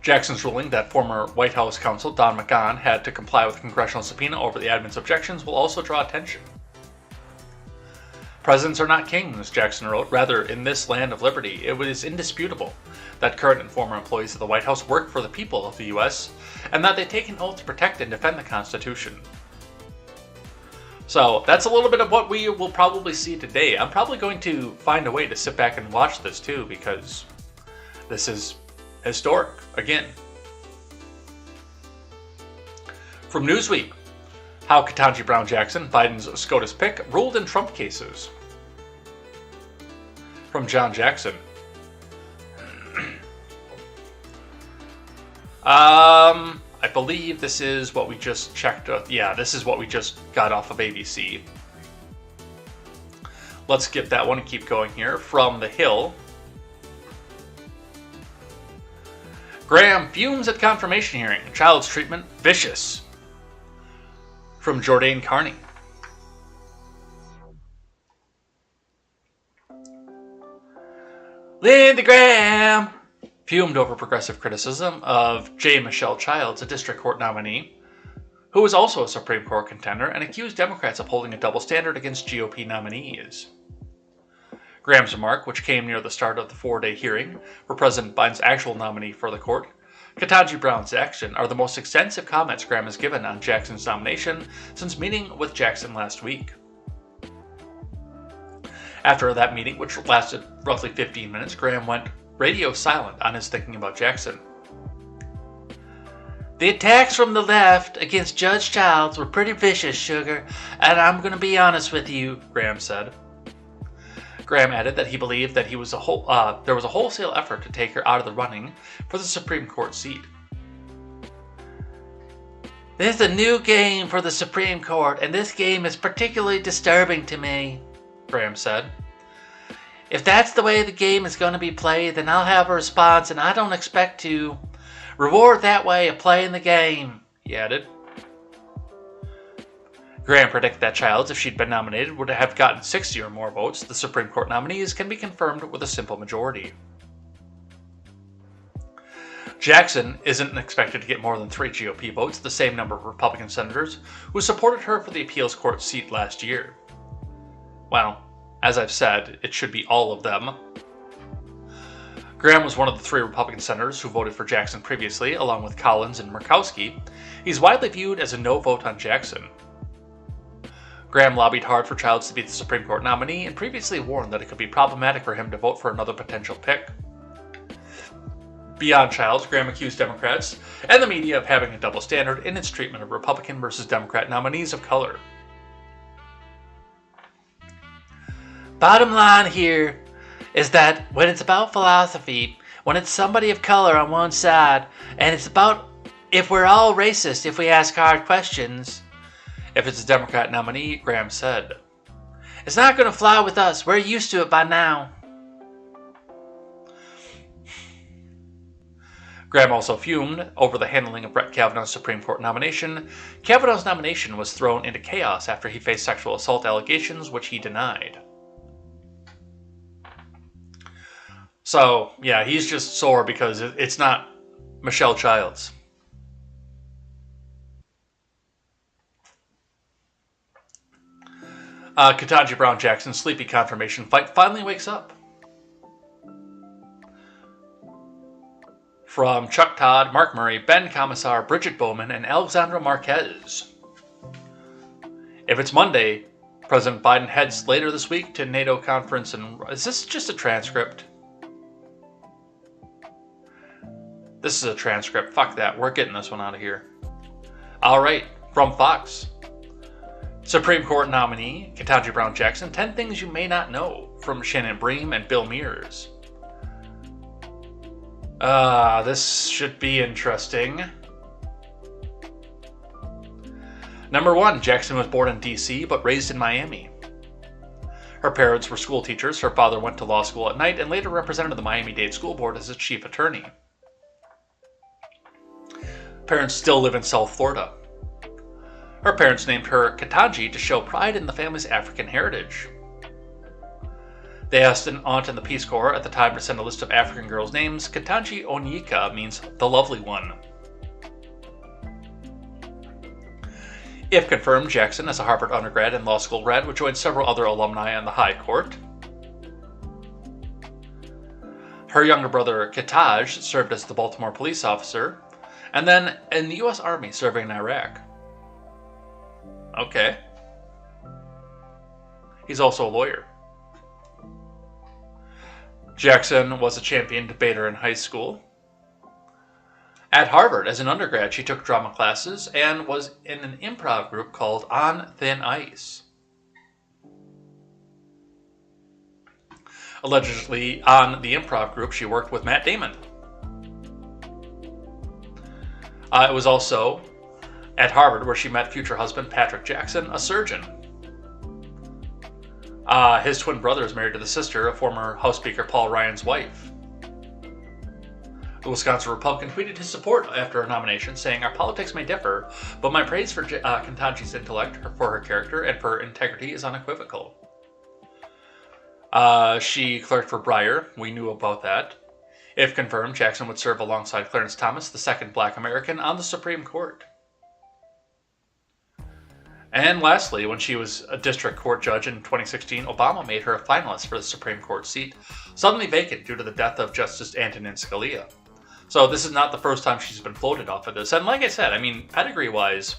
Jackson's ruling that former White House counsel Don McGahn had to comply with a congressional subpoena over the admin's objections will also draw attention. Presidents are not kings, Jackson wrote. Rather, in this land of liberty, it is indisputable that current and former employees of the White House work for the people of the U.S. and that they take an oath to protect and defend the Constitution. So, that's a little bit of what we will probably see today. I'm probably going to find a way to sit back and watch this too, because this is historic, again. From Newsweek, how Ketanji Brown Jackson, Biden's SCOTUS pick, ruled in Trump cases. From John Jackson. I believe this is what we just checked. Yeah, this is what we just got off of ABC. Let's skip that one and keep going here. From The Hill. Graham fumes at confirmation hearing. Child's treatment vicious. From Jordan Carney. Lindsey Graham fumed over progressive criticism of J. Michelle Childs, a district court nominee, who was also a Supreme Court contender, and accused Democrats of holding a double standard against GOP nominees. Graham's remark, which came near the start of the 4-day hearing for President Biden's actual nominee for the court, Ketanji Brown's action, are the most extensive comments Graham has given on Jackson's nomination since meeting with Jackson last week. After that meeting, which lasted roughly 15 minutes, Graham went radio silent on his thinking about Jackson. The attacks from the left against Judge Childs were pretty vicious, sugar, and I'm going to be honest with you, Graham said. Graham added that he believed that there was a wholesale effort to take her out of the running for the Supreme Court seat. "This is a new game for the Supreme Court, and this game is particularly disturbing to me," Graham said. "If that's the way the game is going to be played, then I'll have a response, and I don't expect to reward that way of playing the game," he added. Graham predicted that Childs, if she'd been nominated, would have gotten 60 or more votes. The Supreme Court nominees can be confirmed with a simple majority. Jackson isn't expected to get more than 3 GOP votes, the same number of Republican senators who supported her for the appeals court seat last year. Well, as I've said, it should be all of them. Graham was one of the 3 Republican senators who voted for Jackson previously, along with Collins and Murkowski. He's widely viewed as a no vote on Jackson. Graham lobbied hard for Childs to be the Supreme Court nominee and previously warned that it could be problematic for him to vote for another potential pick. Beyond Childs, Graham accused Democrats and the media of having a double standard in its treatment of Republican versus Democrat nominees of color. "Bottom line here is that when it's about philosophy, when it's somebody of color on one side, and it's about if we're all racist if we ask hard questions," if it's a Democrat nominee, Graham said, "it's not going to fly with us. We're used to it by now." Graham also fumed over the handling of Brett Kavanaugh's Supreme Court nomination. Kavanaugh's nomination was thrown into chaos after he faced sexual assault allegations, which he denied. So, yeah, he's just sore because it's not Michelle Childs. Ketanji Brown Jackson's sleepy confirmation fight finally wakes up. From Chuck Todd, Mark Murray, Ben Commissar, Bridget Bowman, and Alexandra Marquez. If it's Monday, President Biden heads later this week to NATO conference, and is this just a transcript? This is a transcript. Fuck that. We're getting this one out of here. All right, from Fox. Supreme Court nominee Ketanji Brown Jackson, 10 things you may not know, from Shannon Bream and Bill Mears. This should be interesting. Number 1, Jackson was born in D.C. but raised in Miami. Her parents were school teachers. Her father went to law school at night and later represented the Miami-Dade School Board as its chief attorney. Parents still live in South Florida. Her parents named her Ketanji to show pride in the family's African heritage. They asked an aunt in the Peace Corps at the time to send a list of African girls' names. Ketanji Onyeka means the lovely one. If confirmed, Jackson, as a Harvard undergrad and law school grad, would join several other alumni on the High Court. Her younger brother, Ketaj, served as the Baltimore police officer, and then in the U.S. Army serving in Iraq. Okay. He's also a lawyer. Jackson was a champion debater in high school. At Harvard, as an undergrad, she took drama classes and was in an improv group called On Thin Ice. Allegedly, on the improv group, she worked with Matt Damon. It was also at Harvard where she met future husband Patrick Jackson, a surgeon. His twin brother is married to the sister of former House Speaker Paul Ryan's wife. The Wisconsin Republican tweeted his support after her nomination, saying, "Our politics may differ, but my praise for Ketanji's intellect, for her character, and for her integrity is unequivocal." She clerked for Breyer. We knew about that. If confirmed, Jackson would serve alongside Clarence Thomas, the second Black American, on the Supreme Court. And lastly, when she was a district court judge in 2016, Obama made her a finalist for the Supreme Court seat, suddenly vacant due to the death of Justice Antonin Scalia. So this is not the first time she's been floated off of this. And like I said, I mean, pedigree-wise,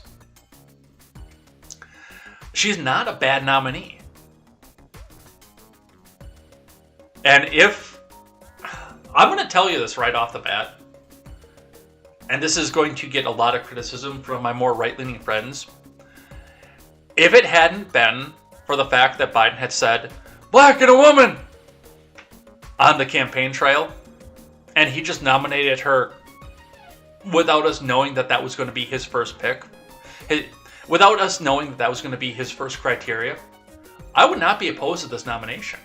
she's not a bad nominee. And if... I'm going to tell you this right off the bat, and this is going to get a lot of criticism from my more right-leaning friends. If it hadn't been for the fact that Biden had said, black and a woman on the campaign trail, and he just nominated her without us knowing that that was going to be his first pick, without us knowing that that was going to be his first criteria, I would not be opposed to this nomination.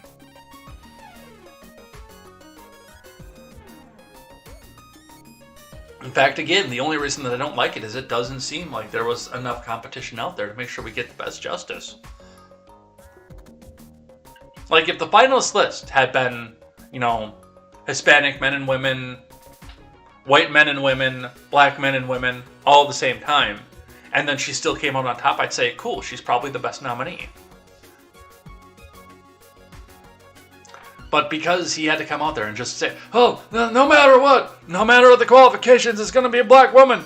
In fact, again, the only reason that I don't like it is it doesn't seem like there was enough competition out there to make sure we get the best justice. Like, if the finalist list had been, Hispanic men and women, white men and women, black men and women, all at the same time, and then she still came out on top, I'd say, cool, she's probably the best nominee. But because he had to come out there and just say, oh, no matter what, no matter the qualifications, it's going to be a black woman.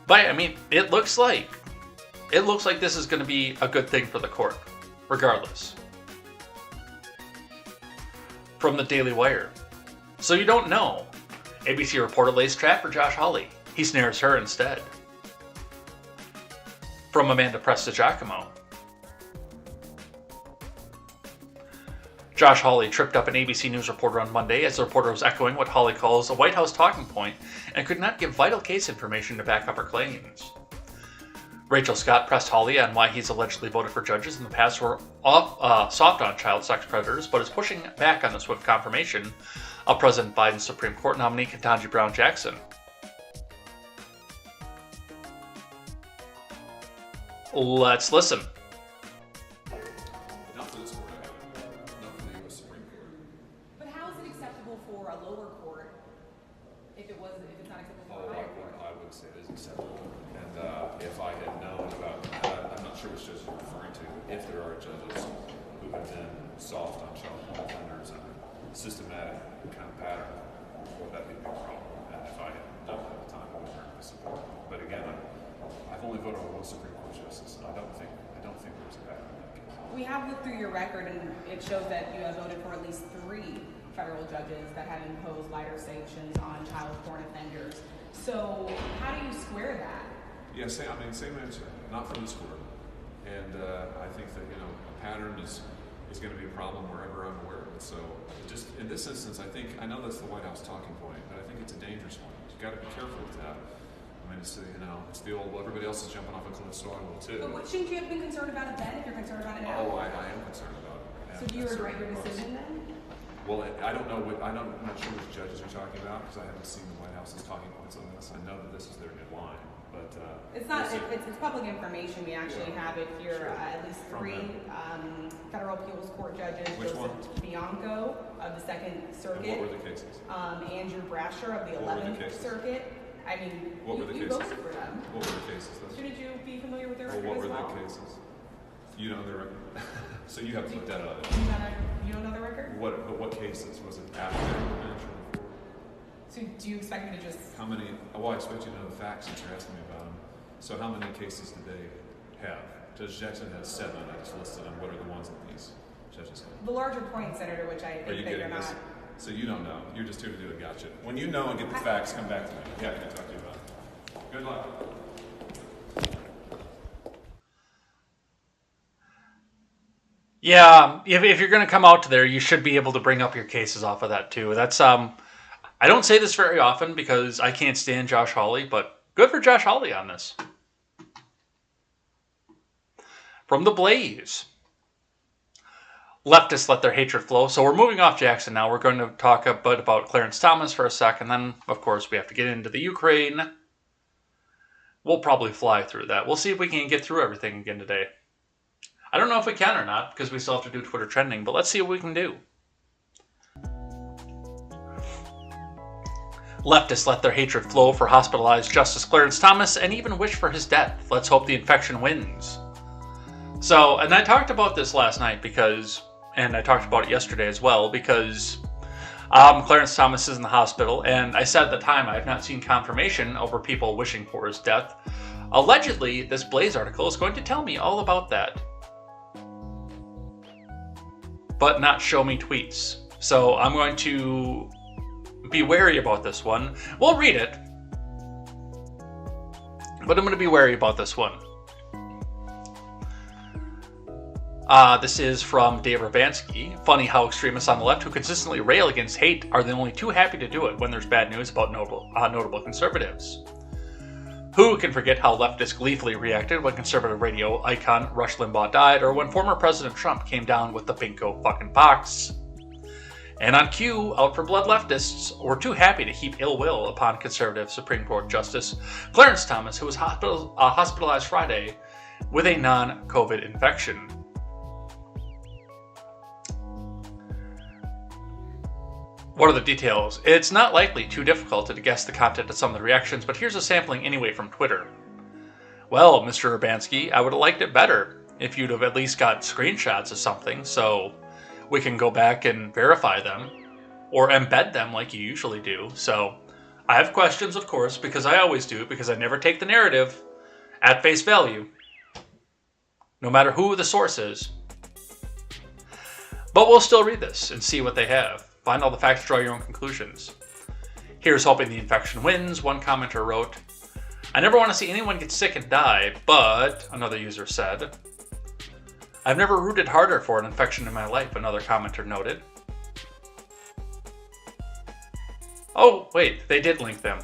But, I mean, it looks like this is going to be a good thing for the court, regardless. From the Daily Wire. So you don't know. ABC reporter lays trap for Josh Hawley. He snares her instead. From Amanda Prestigiacomo. Josh Hawley tripped up an ABC News reporter on Monday as the reporter was echoing what Hawley calls a White House talking point and could not give vital case information to back up her claims. Rachel Scott pressed Hawley on why he's allegedly voted for judges in the past who were soft on child sex predators, but is pushing back on the swift confirmation of President Biden's Supreme Court nominee Ketanji Brown Jackson. Let's listen. Not for this court, not for the U.S. Supreme Court. But how is it acceptable for a lower court if it's not acceptable for a higher court? I would say it is acceptable. And if I had known about, I'm not sure which judges you're referring to, if there are judges who have been soft on child offenders and a systematic kind of pattern, well, that would be a problem. And if I had known at the time, I would have support. But again, I've only voted on one Supreme Court justice, and I don't think there was a pattern in that case. We have looked through your record, and it shows that you have voted for at least 3 federal judges that have imposed lighter sanctions on child porn offenders. So how do you square that? Yeah, same answer. Not from this court. And I think that a pattern is going to be a problem wherever I'm aware of it. So just in this instance, I know that's the White House talking point, but I think it's a dangerous one. You've got to be careful with that. I mean, it's the old, well, everybody else is jumping off a cliff, so I will too. But what shouldn't you have been concerned about it then if you're concerned about it now? Oh, I am concerned about it. So do you regret your decision then? Well, I don't know I'm not sure which judges you're talking about because I haven't seen the White House's talking points on this. I know that this is their new line, but it's not. It's public information. We actually have it here. At least 3 federal appeals court judges. Which one? Bianco of the Second Circuit. And what were the cases? Andrew Brasher of the 11th Circuit. I mean, what were the you cases? voted for them. What were the cases? Shouldn't you be familiar with their Well, record what as were well? the cases? You know their record. So you haven't looked at it either. You don't know the record? But what cases? Was it after the bench or before? So do you expect me to just... How many? Well, I expect you to know the facts since you're asking me about them. So how many cases did they have? Judge Jackson had 7. I just listed them. What are the ones that these judges have? The larger point, Senator, which I think that you're not... So you don't know. You're just here to do a gotcha. When you know and get the facts, come back to me. I'm happy to talk to you about it. Good luck. Yeah, if you're going to come out to there, you should be able to bring up your cases off of that too. That's I don't say this very often because I can't stand Josh Hawley, but good for Josh Hawley on this. From The Blaze. Leftists let their hatred flow. So we're moving off Jackson now. We're going to talk a bit about Clarence Thomas for a second. Then, of course, we have to get into the Ukraine. We'll probably fly through that. We'll see if we can get through everything again today. I don't know if we can or not, because we still have to do Twitter trending, but let's see what we can do. Leftists let their hatred flow for hospitalized Justice Clarence Thomas and even wish for his death. Let's hope the infection wins. So, and I talked about this last night because, and I talked about it yesterday as well, because Clarence Thomas is in the hospital, and I said at the time I have not seen confirmation over people wishing for his death. Allegedly, this Blaze article is going to tell me all about that, but not show me tweets. So I'm going to be wary about this one. We'll read it, but but I'm going to be wary about this one. This is from Dave Urbanski. Funny how extremists on the left who consistently rail against hate are the only too happy to do it when there's bad news about notable conservatives. Who can forget how leftists gleefully reacted when conservative radio icon Rush Limbaugh died, or when former President Trump came down with the bingo fucking pox? And on cue, out for blood leftists were too happy to heap ill will upon conservative Supreme Court Justice Clarence Thomas, who was hospitalized Friday with a non-COVID infection. What are the details? It's not likely too difficult to guess the content of some of the reactions, but here's a sampling anyway from Twitter. Well, Mr. Urbanski, I would have liked it better if you'd have at least got screenshots of something so we can go back and verify them or embed them like you usually do. So I have questions, of course, because I always do, because I never take the narrative at face value, no matter who the source is. But we'll still read this and see what they have. Find all the facts, draw your own conclusions. Here's hoping the infection wins, one commenter wrote. I never want to see anyone get sick and die, but, another user said. I've never rooted harder for an infection in my life, another commenter noted. Oh, wait, they did link them.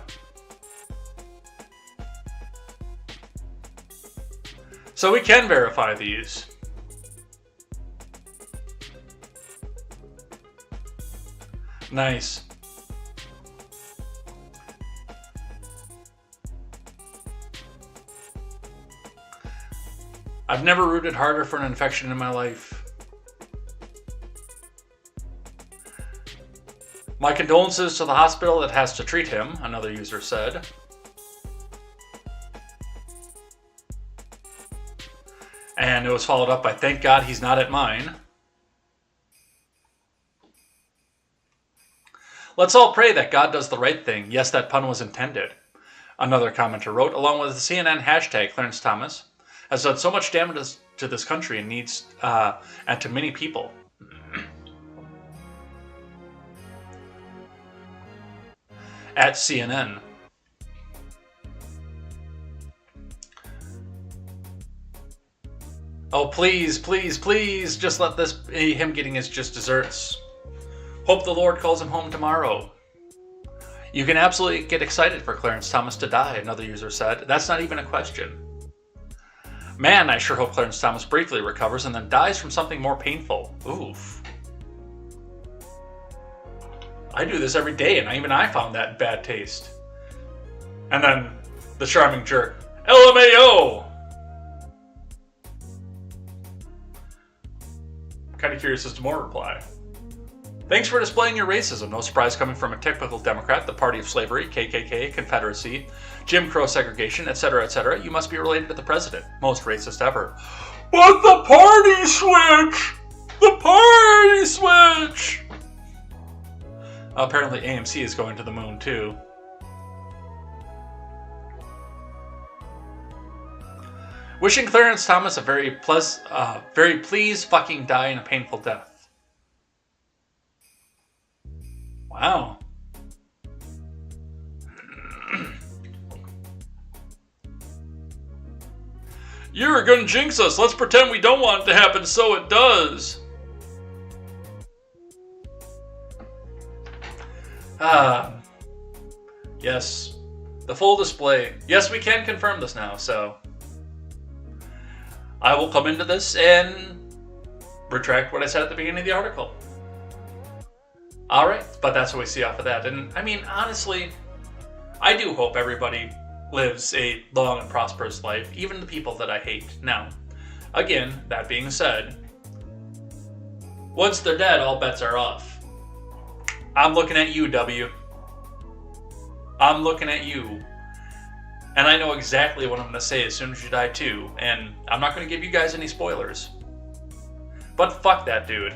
So we can verify these. Nice. I've never rooted harder for an infection in my life. My condolences to the hospital that has to treat him, another user said. And it was followed up by, thank God he's not at mine. Let's all pray that God does the right thing. Yes, that pun was intended. Another commenter wrote, along with the CNN hashtag, Clarence Thomas has done so much damage to this country and needs, and to many people. At CNN. Oh, please, please, please, just let this be him getting his just desserts. Hope the Lord calls him home tomorrow. You can absolutely get excited for Clarence Thomas to die, another user said. That's not even a question. Man, I sure hope Clarence Thomas briefly recovers and then dies from something more painful. Oof. I do this every day, and even I found that in bad taste. And then the charming jerk, LMAO! Kind of curious as to more reply. Thanks for displaying your racism. No surprise coming from a typical Democrat, the party of slavery, KKK, Confederacy, Jim Crow segregation, etc., etc. You must be related to the president. Most racist ever. But the party switch! The party switch! Apparently AMC is going to the moon too. Wishing Clarence Thomas a very please fucking die in a painful death. Wow. You're gonna jinx us. Let's pretend we don't want it to happen so it does. Yes. The full display. Yes, we can confirm this now, so I will come into this and retract what I said at the beginning of the article. Alright, but that's what we see off of that. And I mean, honestly, I do hope everybody lives a long and prosperous life, even the people that I hate. Now, again, that being said, once they're dead, all bets are off. I'm looking at you, W. I'm looking at you. And I know exactly what I'm going to say as soon as you die too, and I'm not going to give you guys any spoilers. But fuck that dude.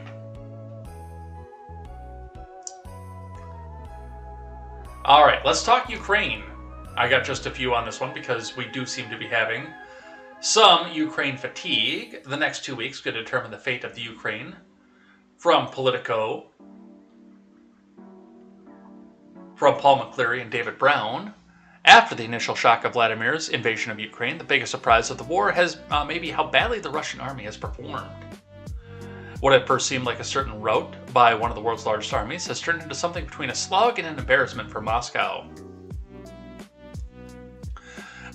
Alright, let's talk Ukraine. I got just a few on this one because we do seem to be having some Ukraine fatigue. The next 2 weeks could determine the fate of the Ukraine. From Politico, from Paul McCleary and David Brown. After the initial shock of Vladimir's invasion of Ukraine, the biggest surprise of the war has maybe how badly the Russian army has performed. What at first seemed like a certain rout by one of the world's largest armies has turned into something between a slog and an embarrassment for Moscow.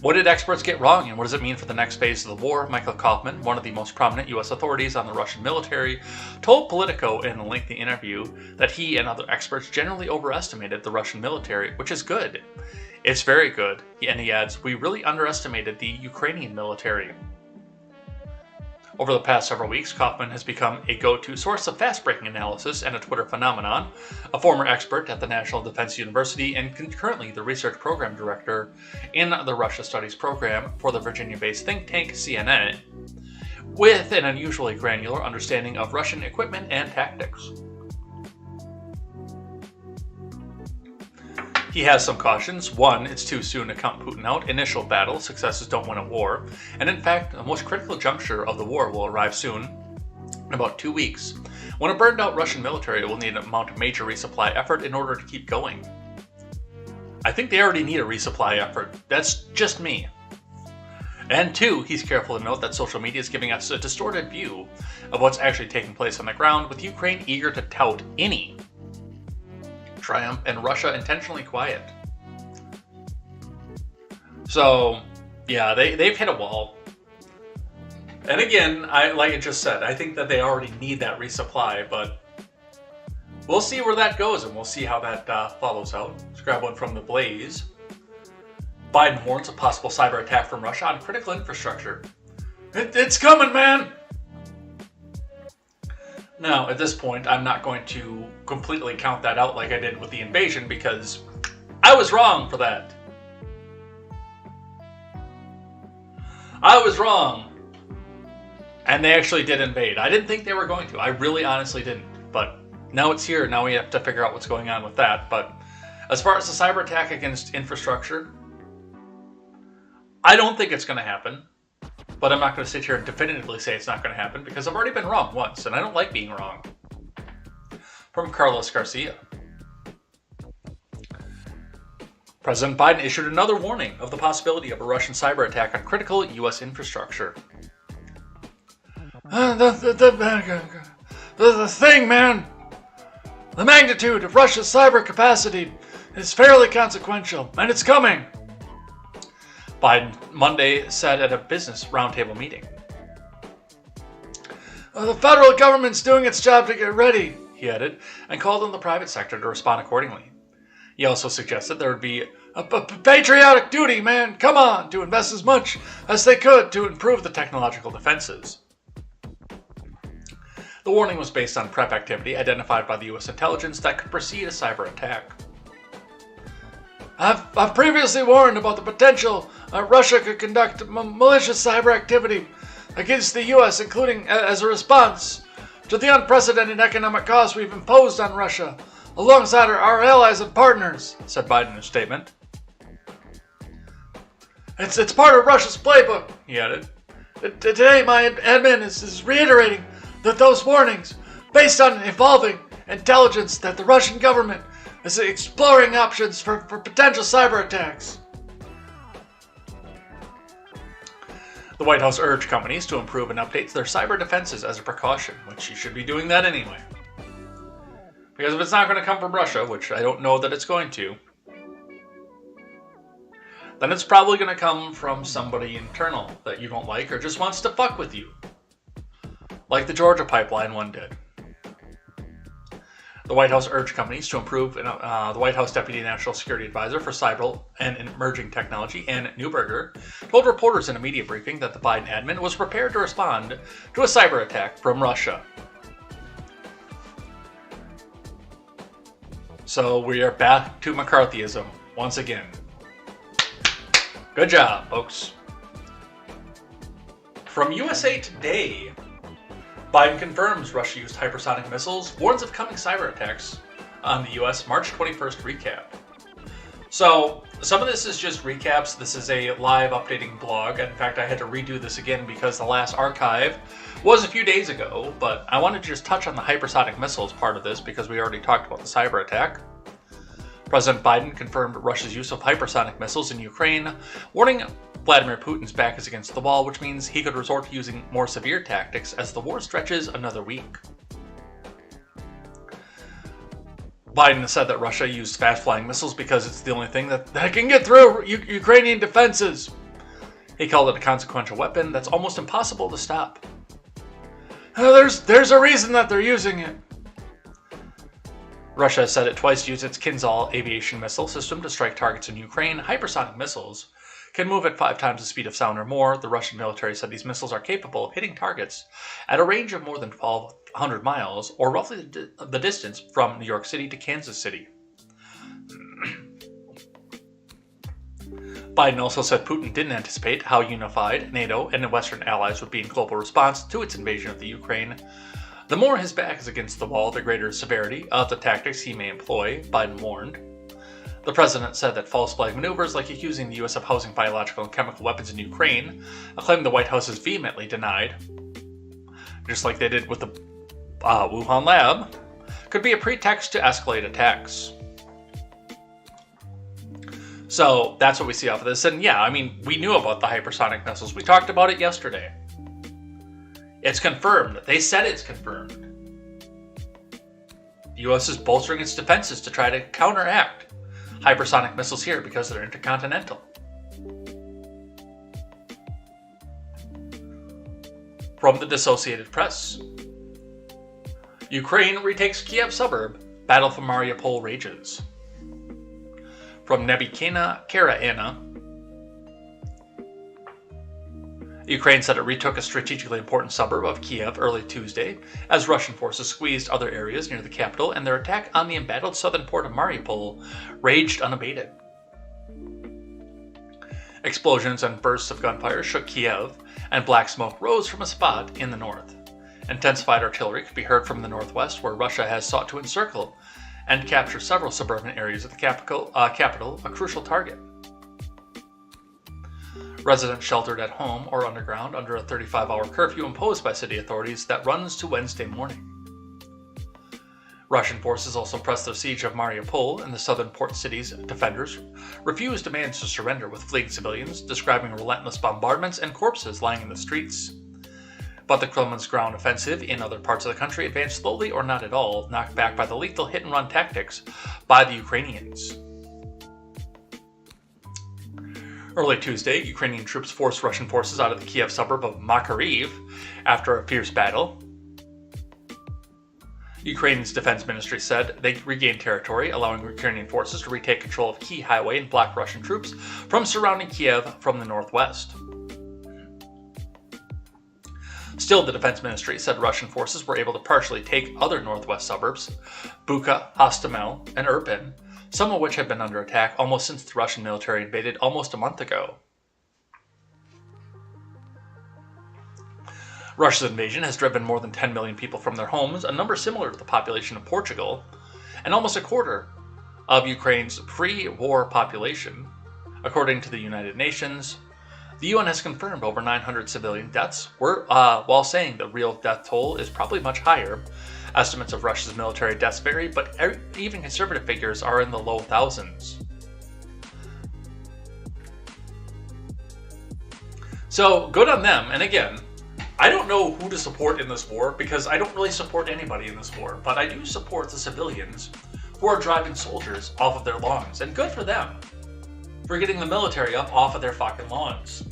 What did experts get wrong, and what does it mean for the next phase of the war? Michael Kaufman, one of the most prominent U.S. authorities on the Russian military, told Politico in a lengthy interview that he and other experts generally overestimated the Russian military, which is good. It's very good, and he adds, we really underestimated the Ukrainian military. Over the past several weeks, Kaufman has become a go-to source of fast-breaking analysis and a Twitter phenomenon, a former expert at the National Defense University and currently the research program director in the Russia Studies program for the Virginia-based think tank CNN, with an unusually granular understanding of Russian equipment and tactics. He has some cautions. One, it's too soon to count Putin out. Initial battle, successes don't win a war. And in fact, the most critical juncture of the war will arrive soon, in about 2 weeks, when a burned out Russian military will need to mount a major resupply effort in order to keep going. I think they already need a resupply effort. That's just me. And two, he's careful to note that social media is giving us a distorted view of what's actually taking place on the ground, with Ukraine eager to tout any triumph and Russia intentionally quiet. So, yeah, they've hit a wall. And again, like I just said, I think that they already need that resupply, but we'll see where that goes, and we'll see how that follows out. Let's grab one from the Blaze. Biden warns of possible cyber attack from Russia on critical infrastructure. It's coming, man! Now, at this point, I'm not going to completely count that out like I did with the invasion, because I was wrong for that. I was wrong. And they actually did invade. I didn't think they were going to. I really honestly didn't. But now it's here. Now we have to figure out what's going on with that. But as far as the cyber attack against infrastructure, I don't think it's going to happen. But I'm not going to sit here and definitively say it's not going to happen, because I've already been wrong once, and I don't like being wrong. From Carlos Garcia. President Biden issued another warning of the possibility of a Russian cyber attack on critical U.S. infrastructure. The thing, man! The magnitude of Russia's cyber capacity is fairly consequential, and it's coming! Biden Monday said at a business roundtable meeting. The federal government's doing its job to get ready, he added, and called on the private sector to respond accordingly. He also suggested there would be a patriotic duty, man, come on, to invest as much as they could to improve the technological defenses. The warning was based on prep activity identified by the U.S. intelligence that could precede a cyber attack. I've previously warned about the potential Russia could conduct malicious cyber activity against the U.S., including as a response to the unprecedented economic costs we've imposed on Russia, alongside our allies and partners, said Biden in a statement. It's part of Russia's playbook, he added. Today, my admin is reiterating that those warnings, based on evolving intelligence that the Russian government is exploring options for potential cyber attacks. The White House urged companies to improve and update their cyber defenses as a precaution, which you should be doing that anyway. Because if it's not going to come from Russia, which I don't know that it's going to, then it's probably going to come from somebody internal that you don't like or just wants to fuck with you. Like the Georgia pipeline one did. The White House urged companies to improve. The White House Deputy National Security Advisor for Cyber and Emerging Technology, Ann Neuberger, told reporters in a media briefing that the Biden admin was prepared to respond to a cyber attack from Russia. So we are back to McCarthyism once again. Good job, folks. From USA Today, Biden confirms Russia used hypersonic missiles, warns of coming cyber attacks on the U.S. March 21st recap. So, some of this is just recaps. This is a live updating blog. In fact, I had to redo this again because the last archive was a few days ago, but I wanted to just touch on the hypersonic missiles part of this because we already talked about the cyber attack. President Biden confirmed Russia's use of hypersonic missiles in Ukraine, warning Vladimir Putin's back is against the wall, which means he could resort to using more severe tactics as the war stretches another week. Biden said that Russia used fast-flying missiles because it's the only thing that can get through Ukrainian defenses. He called it a consequential weapon that's almost impossible to stop. There's a reason that they're using it. Russia has said it twice used its Kinzhal aviation missile system to strike targets in Ukraine. Hypersonic missiles can move at 5 times the speed of sound or more. The Russian military said these missiles are capable of hitting targets at a range of more than 1,200 miles, or roughly the distance from New York City to Kansas City. Biden also said Putin didn't anticipate how unified NATO and the Western allies would be in global response to its invasion of the Ukraine. The more his back is against the wall, the greater severity of the tactics he may employ, Biden warned. The president said that false flag maneuvers like accusing the U.S. of housing biological and chemical weapons in Ukraine, a claim the White House has vehemently denied, just like they did with the Wuhan lab, could be a pretext to escalate attacks. So that's what we see off of this. And yeah, I mean, we knew about the hypersonic missiles. We talked about it yesterday. It's confirmed. They said it's confirmed. The U.S. is bolstering its defenses to try to counteract hypersonic missiles here because they're intercontinental. From the Dissociated Press. Ukraine retakes Kiev suburb. Battle for Mariupol rages. From Nebykina Karaana. Ukraine said it retook a strategically important suburb of Kiev early Tuesday as Russian forces squeezed other areas near the capital, and their attack on the embattled southern port of Mariupol raged unabated. Explosions and bursts of gunfire shook Kiev, and black smoke rose from a spot in the north. Intensified artillery could be heard from the northwest, where Russia has sought to encircle and capture several suburban areas of the capital, a crucial target. Residents sheltered at home or underground under a 35-hour curfew imposed by city authorities that runs to Wednesday morning. Russian forces also pressed their siege of Mariupol, and the southern port city's defenders refused demands to surrender with fleeing civilians, describing relentless bombardments and corpses lying in the streets. But the Kremlin's ground offensive in other parts of the country advanced slowly or not at all, knocked back by the lethal hit-and-run tactics by the Ukrainians. Early Tuesday, Ukrainian troops forced Russian forces out of the Kiev suburb of Makariv after a fierce battle. Ukraine's defense ministry said they regained territory, allowing Ukrainian forces to retake control of key highway and block Russian troops from surrounding Kiev from the northwest. Still, the defense ministry said Russian forces were able to partially take other northwest suburbs, Bucha, Hostomel, and Irpin, some of which have been under attack almost since the Russian military invaded almost a month ago. Russia's invasion has driven more than 10 million people from their homes, a number similar to the population of Portugal, and almost a quarter of Ukraine's pre-war population. According to the United Nations, the UN has confirmed over 900 civilian deaths, while saying the real death toll is probably much higher. Estimates of Russia's military deaths vary, but even conservative figures are in the low thousands. So, good on them. And again, I don't know who to support in this war because I don't really support anybody in this war, but I do support the civilians who are driving soldiers off of their lawns. And good for them for getting the military up off of their fucking lawns.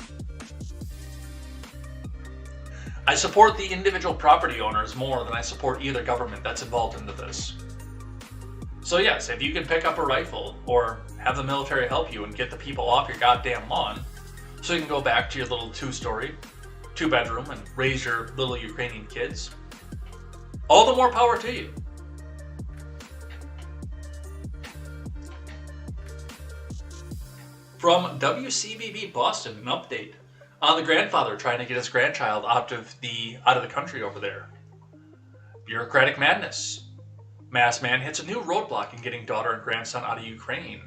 I support the individual property owners more than I support either government that's involved into this. So yes, if you can pick up a rifle or have the military help you and get the people off your goddamn lawn so you can go back to your little 2-story, 2-bedroom and raise your little Ukrainian kids, all the more power to you. From WCVB Boston, an update on the grandfather trying to get his grandchild out of the country over there. Bureaucratic madness. Masked man hits a new roadblock in getting daughter and grandson out of Ukraine.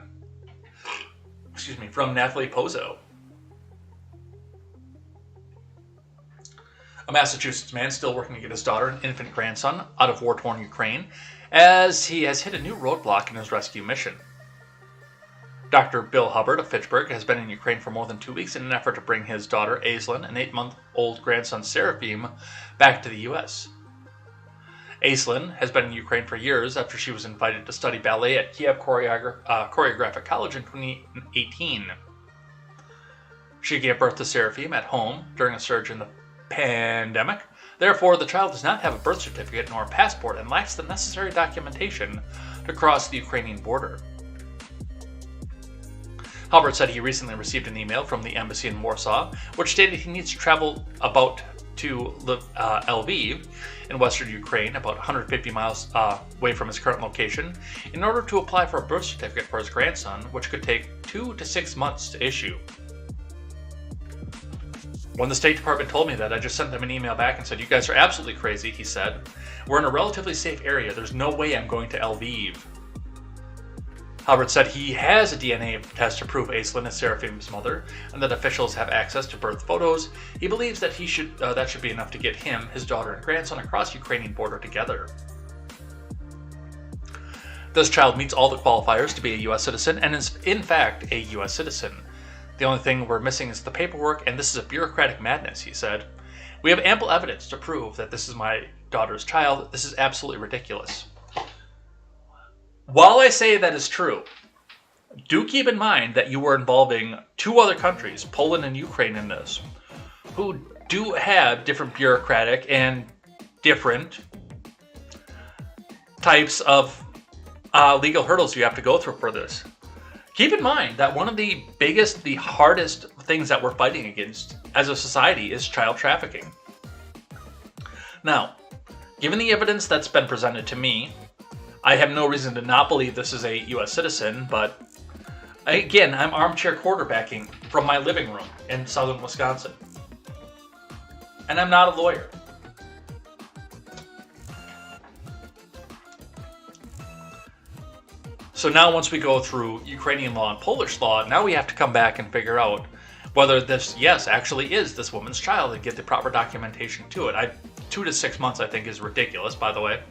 From Natalie Pozzo. A Massachusetts man still working to get his daughter and infant grandson out of war-torn Ukraine, as he has hit a new roadblock in his rescue mission. Dr. Bill Hubbard of Fitchburg has been in Ukraine for more than 2 weeks in an effort to bring his daughter, Aislinn, and 8-month-old grandson, Seraphim, back to the U.S. Aislinn has been in Ukraine for years after she was invited to study ballet at Kiev Choreographic College in 2018. She gave birth to Seraphim at home during a surge in the pandemic. Therefore, the child does not have a birth certificate nor a passport and lacks the necessary documentation to cross the Ukrainian border. Hubbard said he recently received an email from the embassy in Warsaw, which stated he needs to travel about to Lviv in western Ukraine, about 150 miles away from his current location, in order to apply for a birth certificate for his grandson, which could take 2 to 6 months to issue. When the State Department told me that, I just sent them an email back and said, "You guys are absolutely crazy," he said. "We're in a relatively safe area. There's no way I'm going to Lviv." Hubbard said he has a DNA test to prove Aislinn is Seraphim's mother, and that officials have access to birth photos. He believes that that should be enough to get him, his daughter, and grandson across the Ukrainian border together. This child meets all the qualifiers to be a U.S. citizen and is, in fact, a U.S. citizen. The only thing we're missing is the paperwork, and this is a bureaucratic madness, he said. "We have ample evidence to prove that this is my daughter's child. This is absolutely ridiculous." While I say that is true, do keep in mind that you are involving 2 other countries, Poland and Ukraine, in this, who do have different bureaucratic and different types of legal hurdles you have to go through for this. Keep in mind that one of the biggest, the hardest things that we're fighting against as a society is child trafficking. Now, given the evidence that's been presented to me, I have no reason to not believe this is a U.S. citizen, but again, I'm armchair quarterbacking from my living room in southern Wisconsin. And I'm not a lawyer. So now once we go through Ukrainian law and Polish law, now we have to come back and figure out whether this, yes, actually is this woman's child and get the proper documentation to it. 2 to 6 months, I think, is ridiculous, by the way.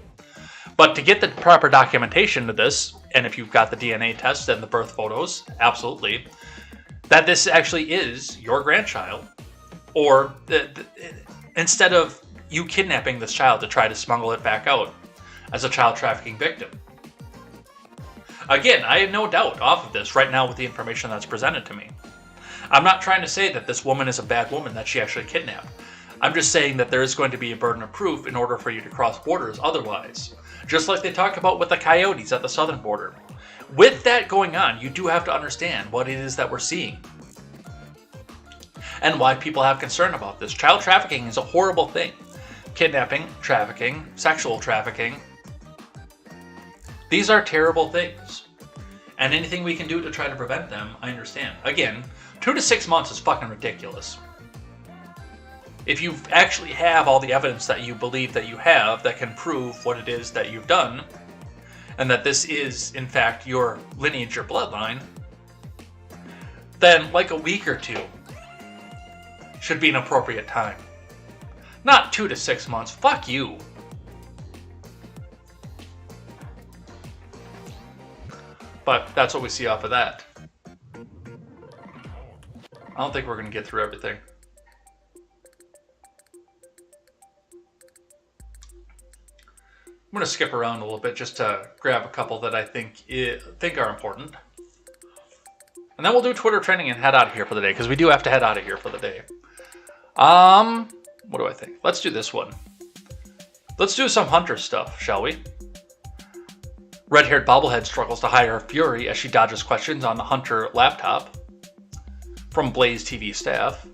But to get the proper documentation to this, and if you've got the DNA test and the birth photos, absolutely, that this actually is your grandchild, or instead of you kidnapping this child to try to smuggle it back out as a child trafficking victim. Again, I have no doubt off of this right now with the information that's presented to me. I'm not trying to say that this woman is a bad woman that she actually kidnapped. I'm just saying that there is going to be a burden of proof in order for you to cross borders otherwise. Just like they talk about with the coyotes at the southern border. With that going on, you do have to understand what it is that we're seeing. And why people have concern about this. Child trafficking is a horrible thing. Kidnapping, trafficking, sexual trafficking. These are terrible things. And anything we can do to try to prevent them, I understand. Again, 2 to 6 months is fucking ridiculous. If you actually have all the evidence that you believe that you have that can prove what it is that you've done, and that this is, in fact, your lineage, your bloodline, then like a week or 2 should be an appropriate time. Not 2 to 6 months. Fuck you. But that's what we see off of that. I don't think we're going to get through everything. I'm going to skip around a little bit just to grab a couple that I think are important. And then we'll do Twitter trending and head out of here for the day, because we do have to head out of here for the day. What do I think? Let's do this one. Let's do some Hunter stuff, shall we? Red-haired bobblehead struggles to hide her fury as she dodges questions on the Hunter laptop. From Blaze TV staff.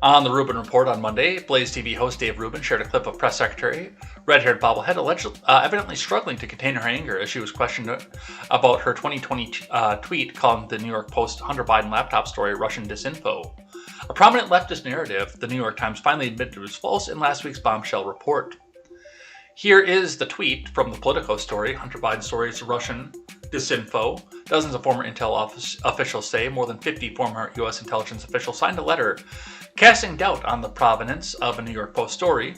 On the Rubin Report on Monday, Blaze TV host Dave Rubin shared a clip of press secretary red-haired bobblehead evidently struggling to contain her anger as she was questioned about her 2020 tweet calling the New York Post Hunter Biden laptop story Russian disinfo. A prominent leftist narrative, the New York Times finally admitted was false in last week's bombshell report. Here is the tweet from the Politico story. Hunter Biden story is Russian disinfo. Dozens of former intel officials say more than 50 former U.S. intelligence officials signed a letter casting doubt on the provenance of a New York Post story.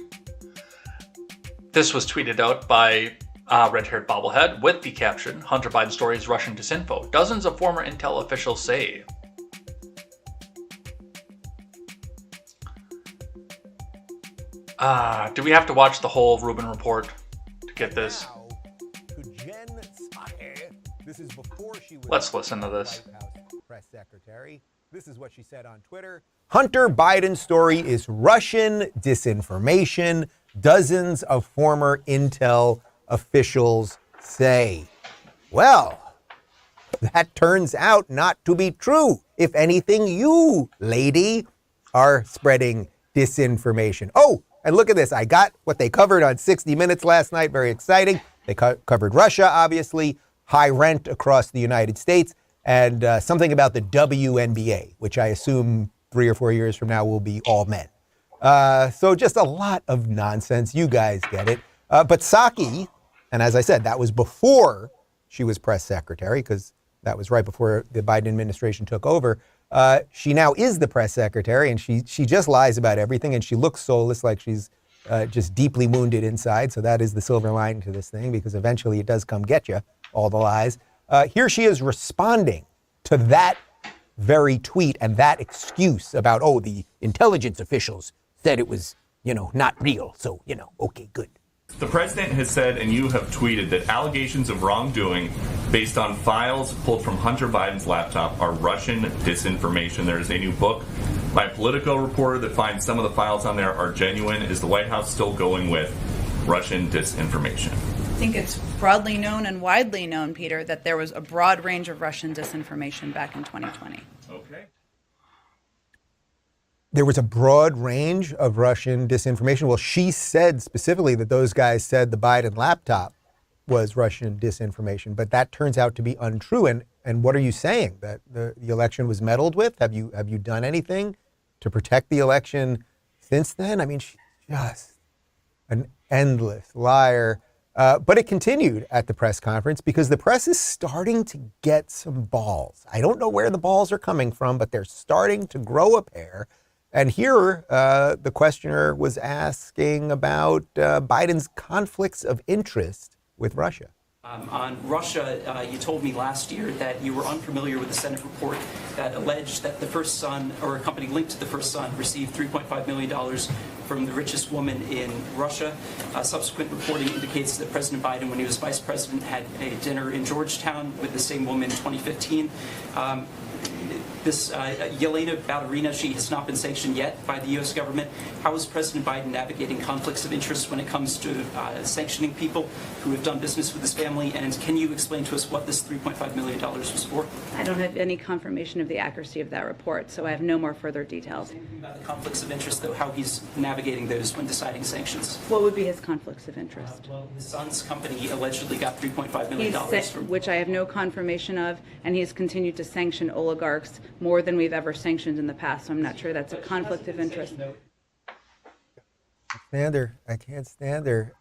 This was tweeted out by red-haired bobblehead with the caption, Hunter Biden story is Russian disinfo. Dozens of former intel officials say. Do we have to watch the whole Rubin report to get this? Let's listen to this. Press secretary. This is what she said on Twitter. Hunter Biden's story is Russian disinformation, dozens of former intel officials say. Well, that turns out not to be true. If anything, you, lady, are spreading disinformation. Oh, and look at this. I got what they covered on 60 Minutes last night. Very exciting. They covered Russia, obviously, high rent across the United States, and something about the WNBA, which I assume 3 or 4 years from now will be all men. So just a lot of nonsense. You guys get it. But Psaki, and as I said, that was before she was press secretary, because that was right before the Biden administration took over. She now is the press secretary, and she just lies about everything, and she looks soulless, like she's just deeply wounded inside. So that is the silver lining to this thing, because eventually it does come get you, all the lies. Here she is responding to that very tweet and that excuse about, oh, the intelligence officials said it was, not real. So, okay, good. The president has said, and you have tweeted, that allegations of wrongdoing based on files pulled from Hunter Biden's laptop are Russian disinformation. There is a new book by a Politico reporter that finds some of the files on there are genuine. Is the White House still going with Russian disinformation? I think it's broadly known and widely known, Peter, that there was a broad range of Russian disinformation back in 2020. Okay. There was a broad range of Russian disinformation. Well, she said specifically that those guys said the Biden laptop was Russian disinformation, but that turns out to be untrue. And what are you saying? That the election was meddled with? Have you done anything to protect the election since then? I mean, she's just an endless liar. But it continued at the press conference because the press is starting to get some balls. I don't know where the balls are coming from, but they're starting to grow a pair. And here, the questioner was asking about Biden's conflicts of interest with Russia. On Russia, you told me last year that you were unfamiliar with the Senate report that alleged that the First Son, or a company linked to the First Son, received $3.5 million from the richest woman in Russia. Subsequent reporting indicates that President Biden, when he was vice president, had a dinner in Georgetown with the same woman in 2015. This Yelena Ballerina, she has not been sanctioned yet by the U.S. government. How is President Biden navigating conflicts of interest when it comes to sanctioning people who have done business with his family? And can you explain to us what this $3.5 million was for? I don't have any confirmation of the accuracy of that report, so I have no more further details. About the conflicts of interest, though, how he's navigating those when deciding sanctions? What would be his conflicts of interest? Well, his son's company allegedly got $3.5 million. Which I have no confirmation of, and he has continued to sanction oligarchs more than we've ever sanctioned in the past, so I'm not sure that's a conflict of interest. I can't stand her.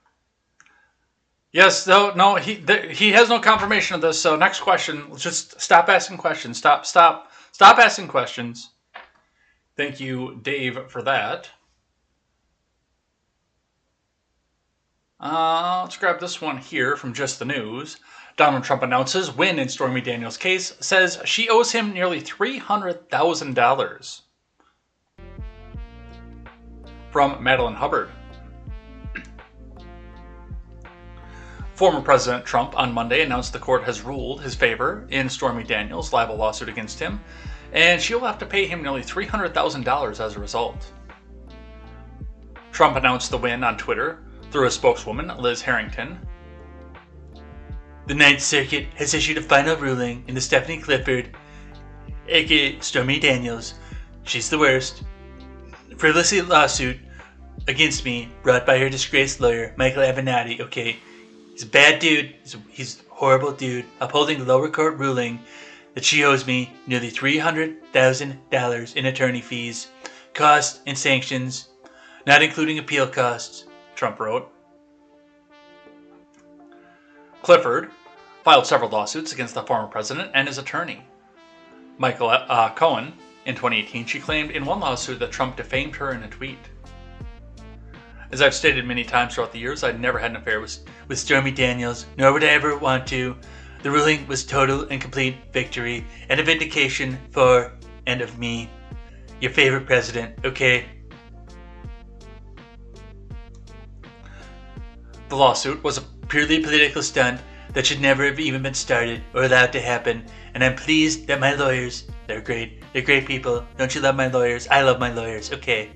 Yes, no, he has no confirmation of this. So next question, just stop asking questions. Stop asking questions. Thank you, Dave, for that. Let's grab this one here from Just the News. Donald Trump announces win in Stormy Daniels' case, says she owes him nearly $300,000. From Madeline Hubbard. Former President Trump on Monday announced the court has ruled his favor in Stormy Daniels' libel lawsuit against him, and she'll have to pay him nearly $300,000 as a result. Trump announced the win on Twitter through a spokeswoman, Liz Harrington. The Ninth Circuit has issued a final ruling in the Stephanie Clifford, aka Stormy Daniels, she's the worst, frivolous lawsuit against me brought by her disgraced lawyer, Michael Avenatti. Okay, he's a bad dude, he's a horrible dude, upholding the lower court ruling that she owes me nearly $300,000 in attorney fees, costs, and sanctions, not including appeal costs, Trump wrote. Clifford filed several lawsuits against the former president and his attorney, Michael Cohen. In 2018, she claimed in one lawsuit that Trump defamed her in a tweet. As I've stated many times throughout the years, I'd never had an affair with Stormy Daniels, nor would I ever want to. The ruling was total and complete victory, and a vindication for and of me, your favorite president, okay? The lawsuit was a purely political stunt that should never have even been started or allowed to happen, and I'm pleased that my lawyers, they're great people. Don't you love my lawyers? I love my lawyers, okay?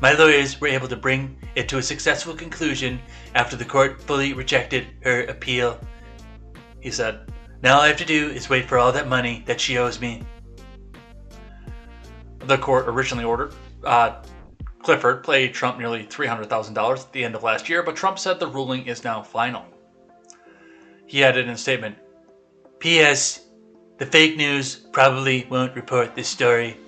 My lawyers were able to bring it to a successful conclusion after the court fully rejected her appeal. He said, now all I have to do is wait for all that money that she owes me. The court originally ordered Clifford paid Trump nearly $300,000 at the end of last year, but Trump said the ruling is now final. He added in a statement, P.S. The fake news probably won't report this story.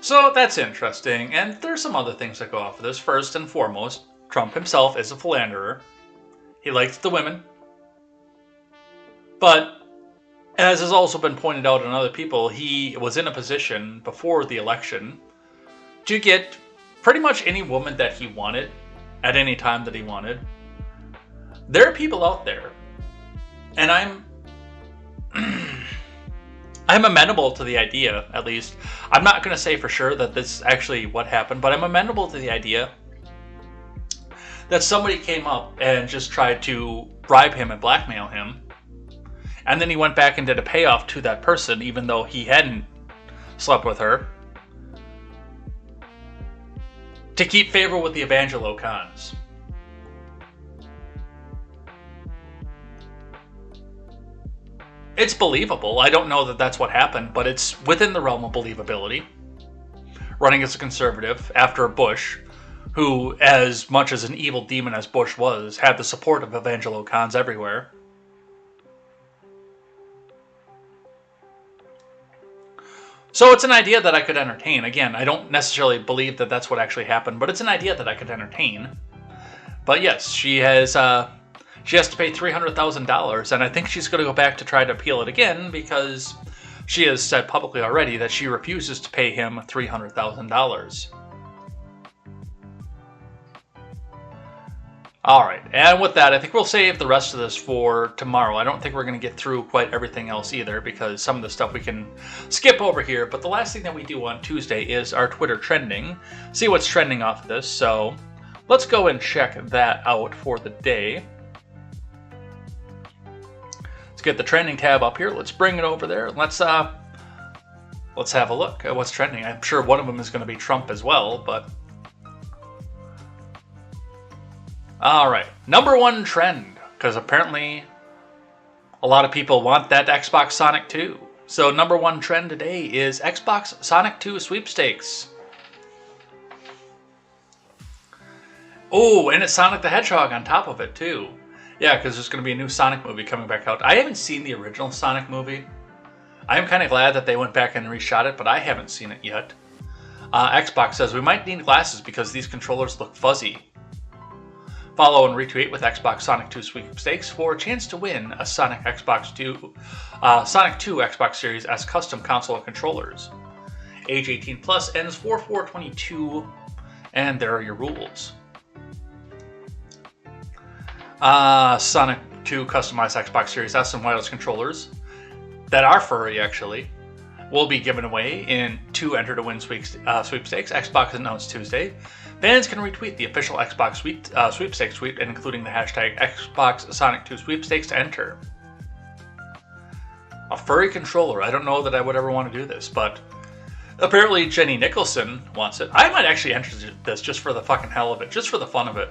So that's interesting, and there's some other things that go off of this. First and foremost, Trump himself is a philanderer. He likes the women. But, as has also been pointed out in other people, he was in a position before the election to get pretty much any woman that he wanted at any time that he wanted. There are people out there, and I'm amenable to the idea, at least. I'm not going to say for sure that this is actually what happened, but I'm amenable to the idea that somebody came up and just tried to bribe him and blackmail him, and then he went back and did a payoff to that person, even though he hadn't slept with her, to keep favor with the Evangelo cons. It's believable. I don't know that that's what happened, but it's within the realm of believability. Running as a conservative after Bush, who, as much as an evil demon as Bush was, had the support of Evangelo cons everywhere. So it's an idea that I could entertain. Again, I don't necessarily believe that that's what actually happened, but it's an idea that I could entertain. But yes, she has to pay $300,000, and I think she's going to go back to try to appeal it again because she has said publicly already that she refuses to pay him $300,000. Alright, and with that, I think we'll save the rest of this for tomorrow. I don't think we're going to get through quite everything else either, because some of the stuff we can skip over here. But the last thing that we do on Tuesday is our Twitter trending. See what's trending off of this, so let's go and check that out for the day. Let's get the trending tab up here. Let's bring it over there. Let's have a look at what's trending. I'm sure one of them is going to be Trump as well, but... Alright, number one trend, because apparently a lot of people want that Xbox Sonic 2. So number one trend today is Xbox Sonic 2 sweepstakes. Oh, and it's Sonic the Hedgehog on top of it too. Yeah, because there's going to be a new Sonic movie coming back out. I haven't seen the original Sonic movie. I am kind of glad that they went back and reshot it, but I haven't seen it yet. Xbox says, we might need glasses because these controllers look fuzzy. Follow and retweet with Xbox Sonic 2 sweepstakes for a chance to win a Sonic 2 Xbox Series S custom console controllers. Age 18 plus, ends 4/4/22, and there are your rules. Sonic 2 customized Xbox Series S and wireless controllers that are furry, actually, will be given away in 2 Enter to Win sweepstakes. Xbox announced Tuesday. Fans can retweet the official Xbox sweepstakes tweet, including the hashtag Xbox Sonic 2 sweepstakes to enter. A furry controller. I don't know that I would ever want to do this, but apparently Jenny Nicholson wants it. I might actually enter this just for the fucking hell of it, just for the fun of it.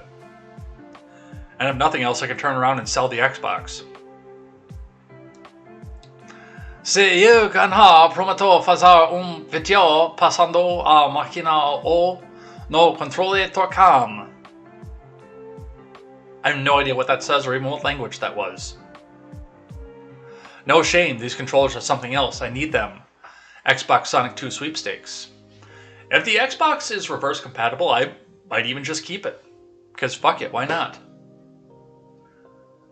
And if nothing else, I can turn around and sell the Xbox. Se eu kan ha prometo fazer video passando a máquina ou no controle torcam. I have no idea what that says or even what language that was. No shame, these controllers are something else. I need them. Xbox Sonic 2 sweepstakes. If the Xbox is reverse compatible, I might even just keep it. Because fuck it, why not?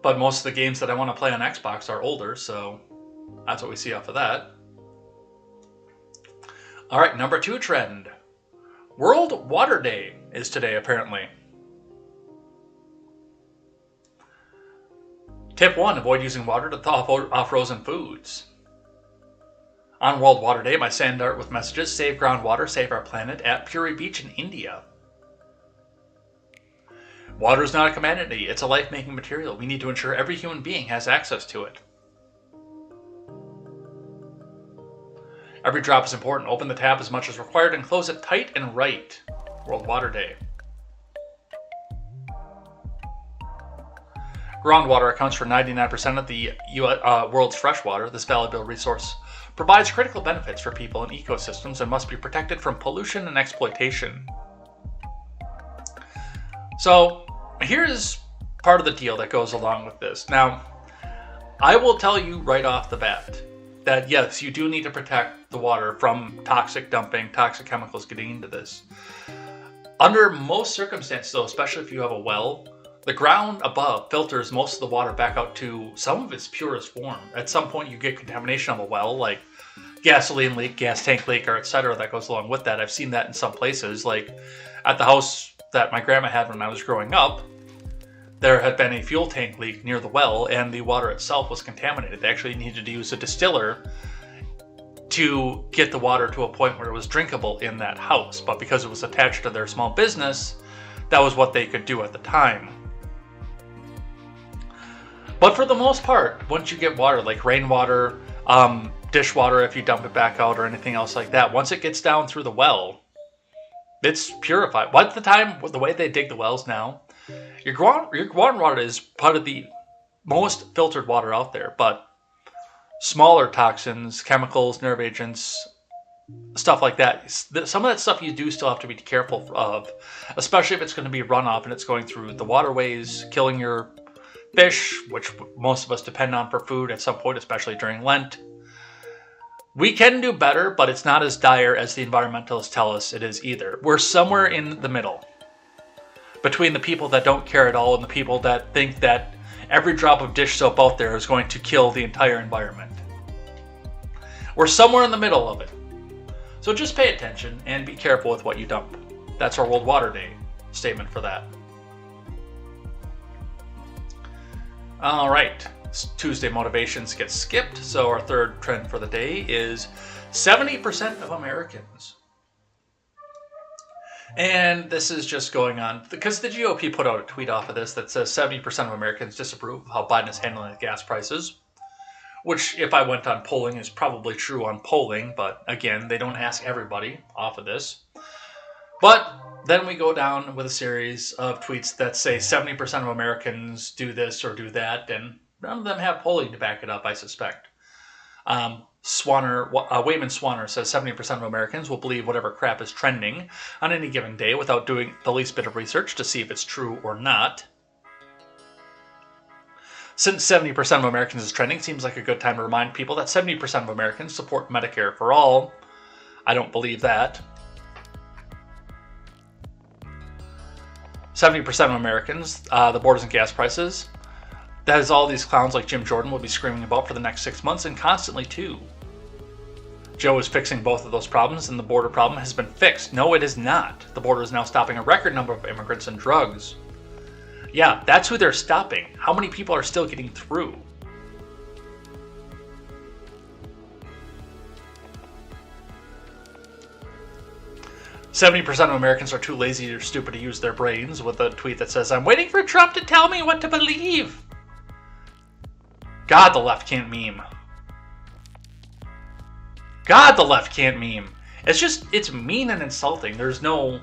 But most of the games that I want to play on Xbox are older, so that's what we see off of that. All right, number 2 trend. World Water Day is today, apparently. Tip 1, avoid using water to thaw off frozen foods. On World Water Day, my sand dart with messages, save groundwater, save our planet, at Puri Beach in India. Water is not a commodity, it's a life-making material. We need to ensure every human being has access to it. Every drop is important. Open the tap as much as required and close it tight and right. World Water Day. Groundwater accounts for 99% of the world's fresh water. This valuable resource provides critical benefits for people and ecosystems and must be protected from pollution and exploitation. So, here's part of the deal that goes along with this. Now, I will tell you right off the bat that yes, you do need to protect the water from toxic dumping, toxic chemicals getting into this. Under most circumstances, though, especially if you have a well, the ground above filters most of the water back out to some of its purest form. At some point, you get contamination of a well, like gasoline leak, gas tank leak, or etc. that goes along with that. I've seen that in some places, like at the house that my grandma had when I was growing up. There had been a fuel tank leak near the well, and the water itself was contaminated. They actually needed to use a distiller to get the water to a point where it was drinkable in that house. But because it was attached to their small business, that was what they could do at the time. But for the most part, once you get water, like rainwater, dishwater, if you dump it back out or anything else like that, once it gets down through the well, it's purified. At the time, with the way they dig the wells now, your groundwater is part of the most filtered water out there, but smaller toxins, chemicals, nerve agents, stuff like that, some of that stuff you do still have to be careful of, especially if it's going to be runoff and it's going through the waterways, killing your fish, which most of us depend on for food at some point, especially during Lent. We can do better, but it's not as dire as the environmentalists tell us it is either. We're somewhere in the middle between the people that don't care at all and the people that think that every drop of dish soap out there is going to kill the entire environment. We're somewhere in the middle of it. So just pay attention and be careful with what you dump. That's our World Water Day statement for that. All right, Tuesday motivations get skipped, so our third trend for the day is 70% of Americans. And this is just going on because the GOP put out a tweet off of this that says 70% of Americans disapprove of how Biden is handling the gas prices, which if I went on polling is probably true on polling, but again, they don't ask everybody off of this. But then we go down with a series of tweets that say 70% of Americans do this or do that, and none of them have polling to back it up, I suspect. Wayman Swanner says 70% of Americans will believe whatever crap is trending on any given day without doing the least bit of research to see if it's true or not. Since 70% of Americans is trending, seems like a good time to remind people that 70% of Americans support Medicare for all. I don't believe that. 70% of Americans, the borders and gas prices. That is all these clowns like Jim Jordan will be screaming about for the next 6 months, and constantly too. Joe is fixing both of those problems, and the border problem has been fixed. No, it is not. The border is now stopping a record number of immigrants and drugs. Yeah, that's who they're stopping. How many people are still getting through? "70% of Americans are too lazy or stupid to use their brains," with a tweet that says, "I'm waiting for Trump to tell me what to believe." God, the left can't meme. God, the left can't meme. It's mean and insulting. There's no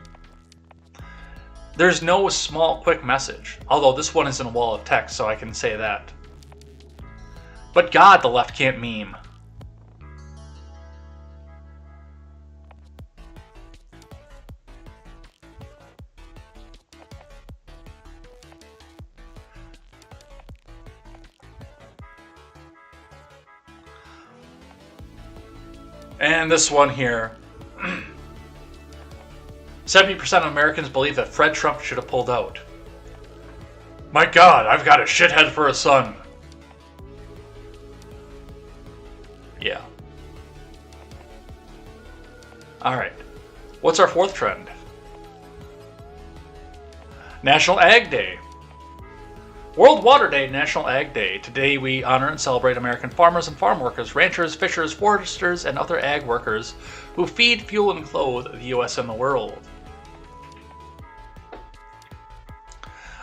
small, quick message. Although this one is in a wall of text, so I can say that. But God, the left can't meme. And this one here. 70% of Americans believe that Fred Trump should have pulled out. My God, I've got a shithead for a son. Yeah. All right. What's our fourth trend? National Ag Day. World Water Day, National Ag Day. Today we honor and celebrate American farmers and farm workers, ranchers, fishers, foresters, and other ag workers who feed, fuel, and clothe the U.S. and the world.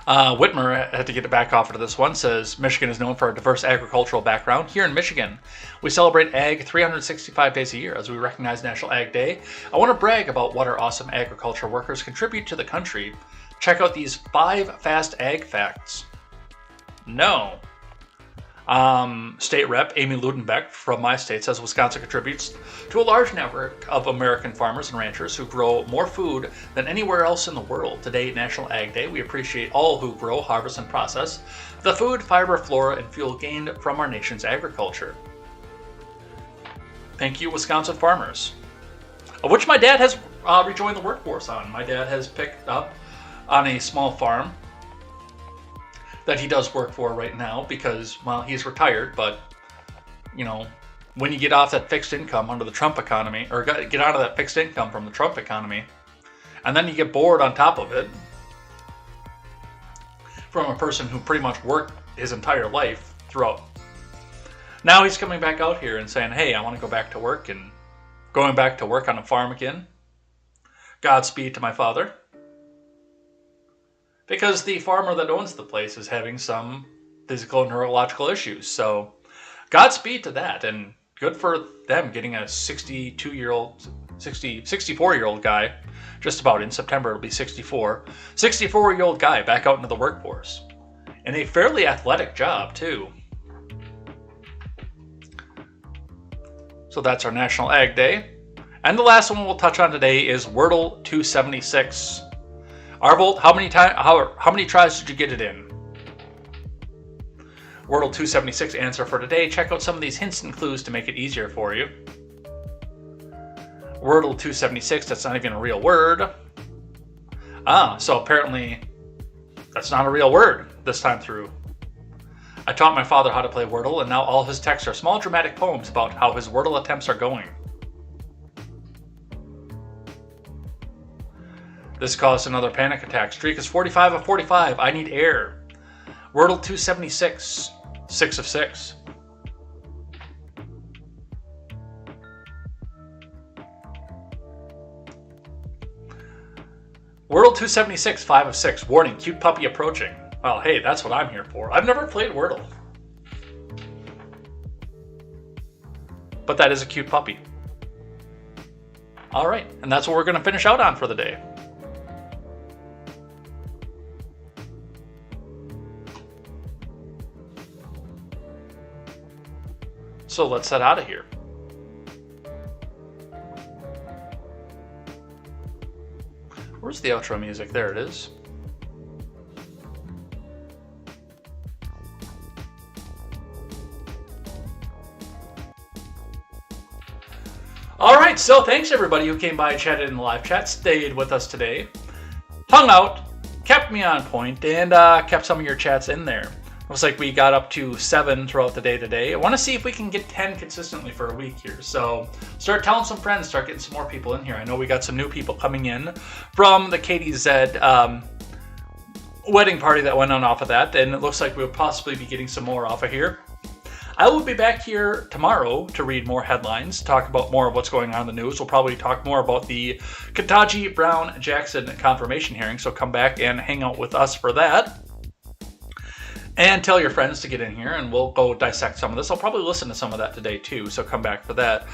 Whitmer had to get it back off of this one, says Michigan is known for a diverse agricultural background. Here in Michigan, we celebrate ag 365 days a year. As we recognize National Ag Day, I want to brag about what our awesome agriculture workers contribute to the country. Check out these 5 fast ag facts. No. State Rep Amy Ludenbeck from my state says Wisconsin contributes to a large network of American farmers and ranchers who grow more food than anywhere else in the world. Today, National Ag Day, we appreciate all who grow, harvest, and process the food, fiber, flora, and fuel gained from our nation's agriculture. Thank you, Wisconsin farmers. Of which my dad has rejoined the workforce on. My dad has picked up on a small farm that he does work for right now because, well, he's retired, but, you know, when you get off that fixed income under the Trump economy, or get out of that fixed income from the Trump economy, and then you get bored on top of it from a person who pretty much worked his entire life throughout. Now he's coming back out here and saying, hey, I want to go back to work, and going back to work on a farm again. Godspeed to my father. Because the farmer that owns the place is having some physical and neurological issues. So Godspeed to that, and good for them getting a 64-year-old guy, just about in September it'll be 64-year-old guy back out into the workforce. And a fairly athletic job too. So that's our National Ag Day. And the last one we'll touch on today is Wordle 276. Arvold, how many tries did you get it in? Wordle 276 answer for today. Check out some of these hints and clues to make it easier for you. Wordle 276, that's not even a real word. So apparently that's not a real word this time through. I taught my father how to play Wordle, and now all his texts are small dramatic poems about how his Wordle attempts are going. This caused another panic attack. Streak is 45 of 45. I need air. Wordle 276. 6 of 6. Wordle 276. 5 of 6. Warning, cute puppy approaching. Well, hey, that's what I'm here for. I've never played Wordle. But that is a cute puppy. Alright, and that's what we're going to finish out on for the day. So let's head out of here. Where's the outro music? There it is. Alright, so thanks everybody who came by and chatted in the live chat, stayed with us today, hung out, kept me on point, and kept some of your chats in there. Looks like we got up to 7 throughout the day today. I want to see if we can get 10 consistently for a week here. So start telling some friends, start getting some more people in here. I know we got some new people coming in from the KTZed wedding party that went on off of that. And it looks like we'll possibly be getting some more off of here. I will be back here tomorrow to read more headlines, talk about more of what's going on in the news. We'll probably talk more about the Ketanji Brown-Jackson confirmation hearing. So come back and hang out with us for that. And tell your friends to get in here, and we'll go dissect some of this. I'll probably listen to some of that today, too, so come back for that.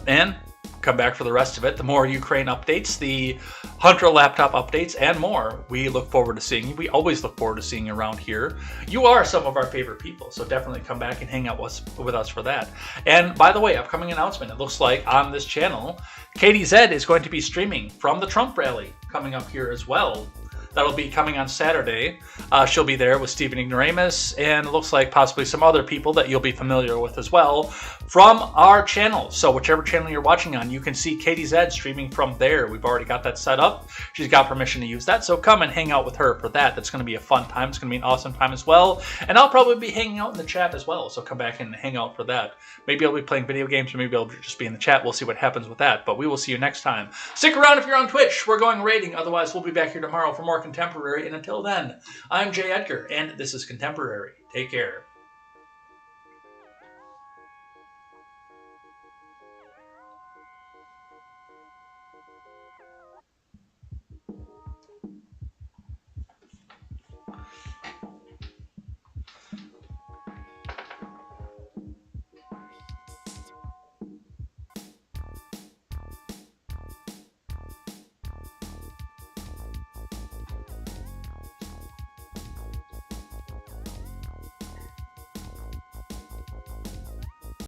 And come back for the rest of it. The more Ukraine updates, the Hunter laptop updates, and more. We look forward to seeing you. We always look forward to seeing you around here. You are some of our favorite people, so definitely come back and hang out with us for that. And by the way, upcoming announcement, it looks like on this channel, KTZed is going to be streaming from the Trump rally coming up here as well. That'll be coming on Saturday. She'll be there with Stephen Ignoramus, and it looks like possibly some other people that you'll be familiar with as well from our channel. So whichever channel you're watching on, you can see KTZed streaming from there. We've already got that set up. She's got permission to use that, so come and hang out with her for that. That's going to be a fun time. It's going to be an awesome time as well. And I'll probably be hanging out in the chat as well, so come back and hang out for that. Maybe I'll be playing video games, or maybe I'll just be in the chat. We'll see what happens with that, but we will see you next time. Stick around if you're on Twitch. We're going raiding. Otherwise, we'll be back here tomorrow for more Contemporary. And until then, I'm Jay Edgar, and this is Contemporary. Take care.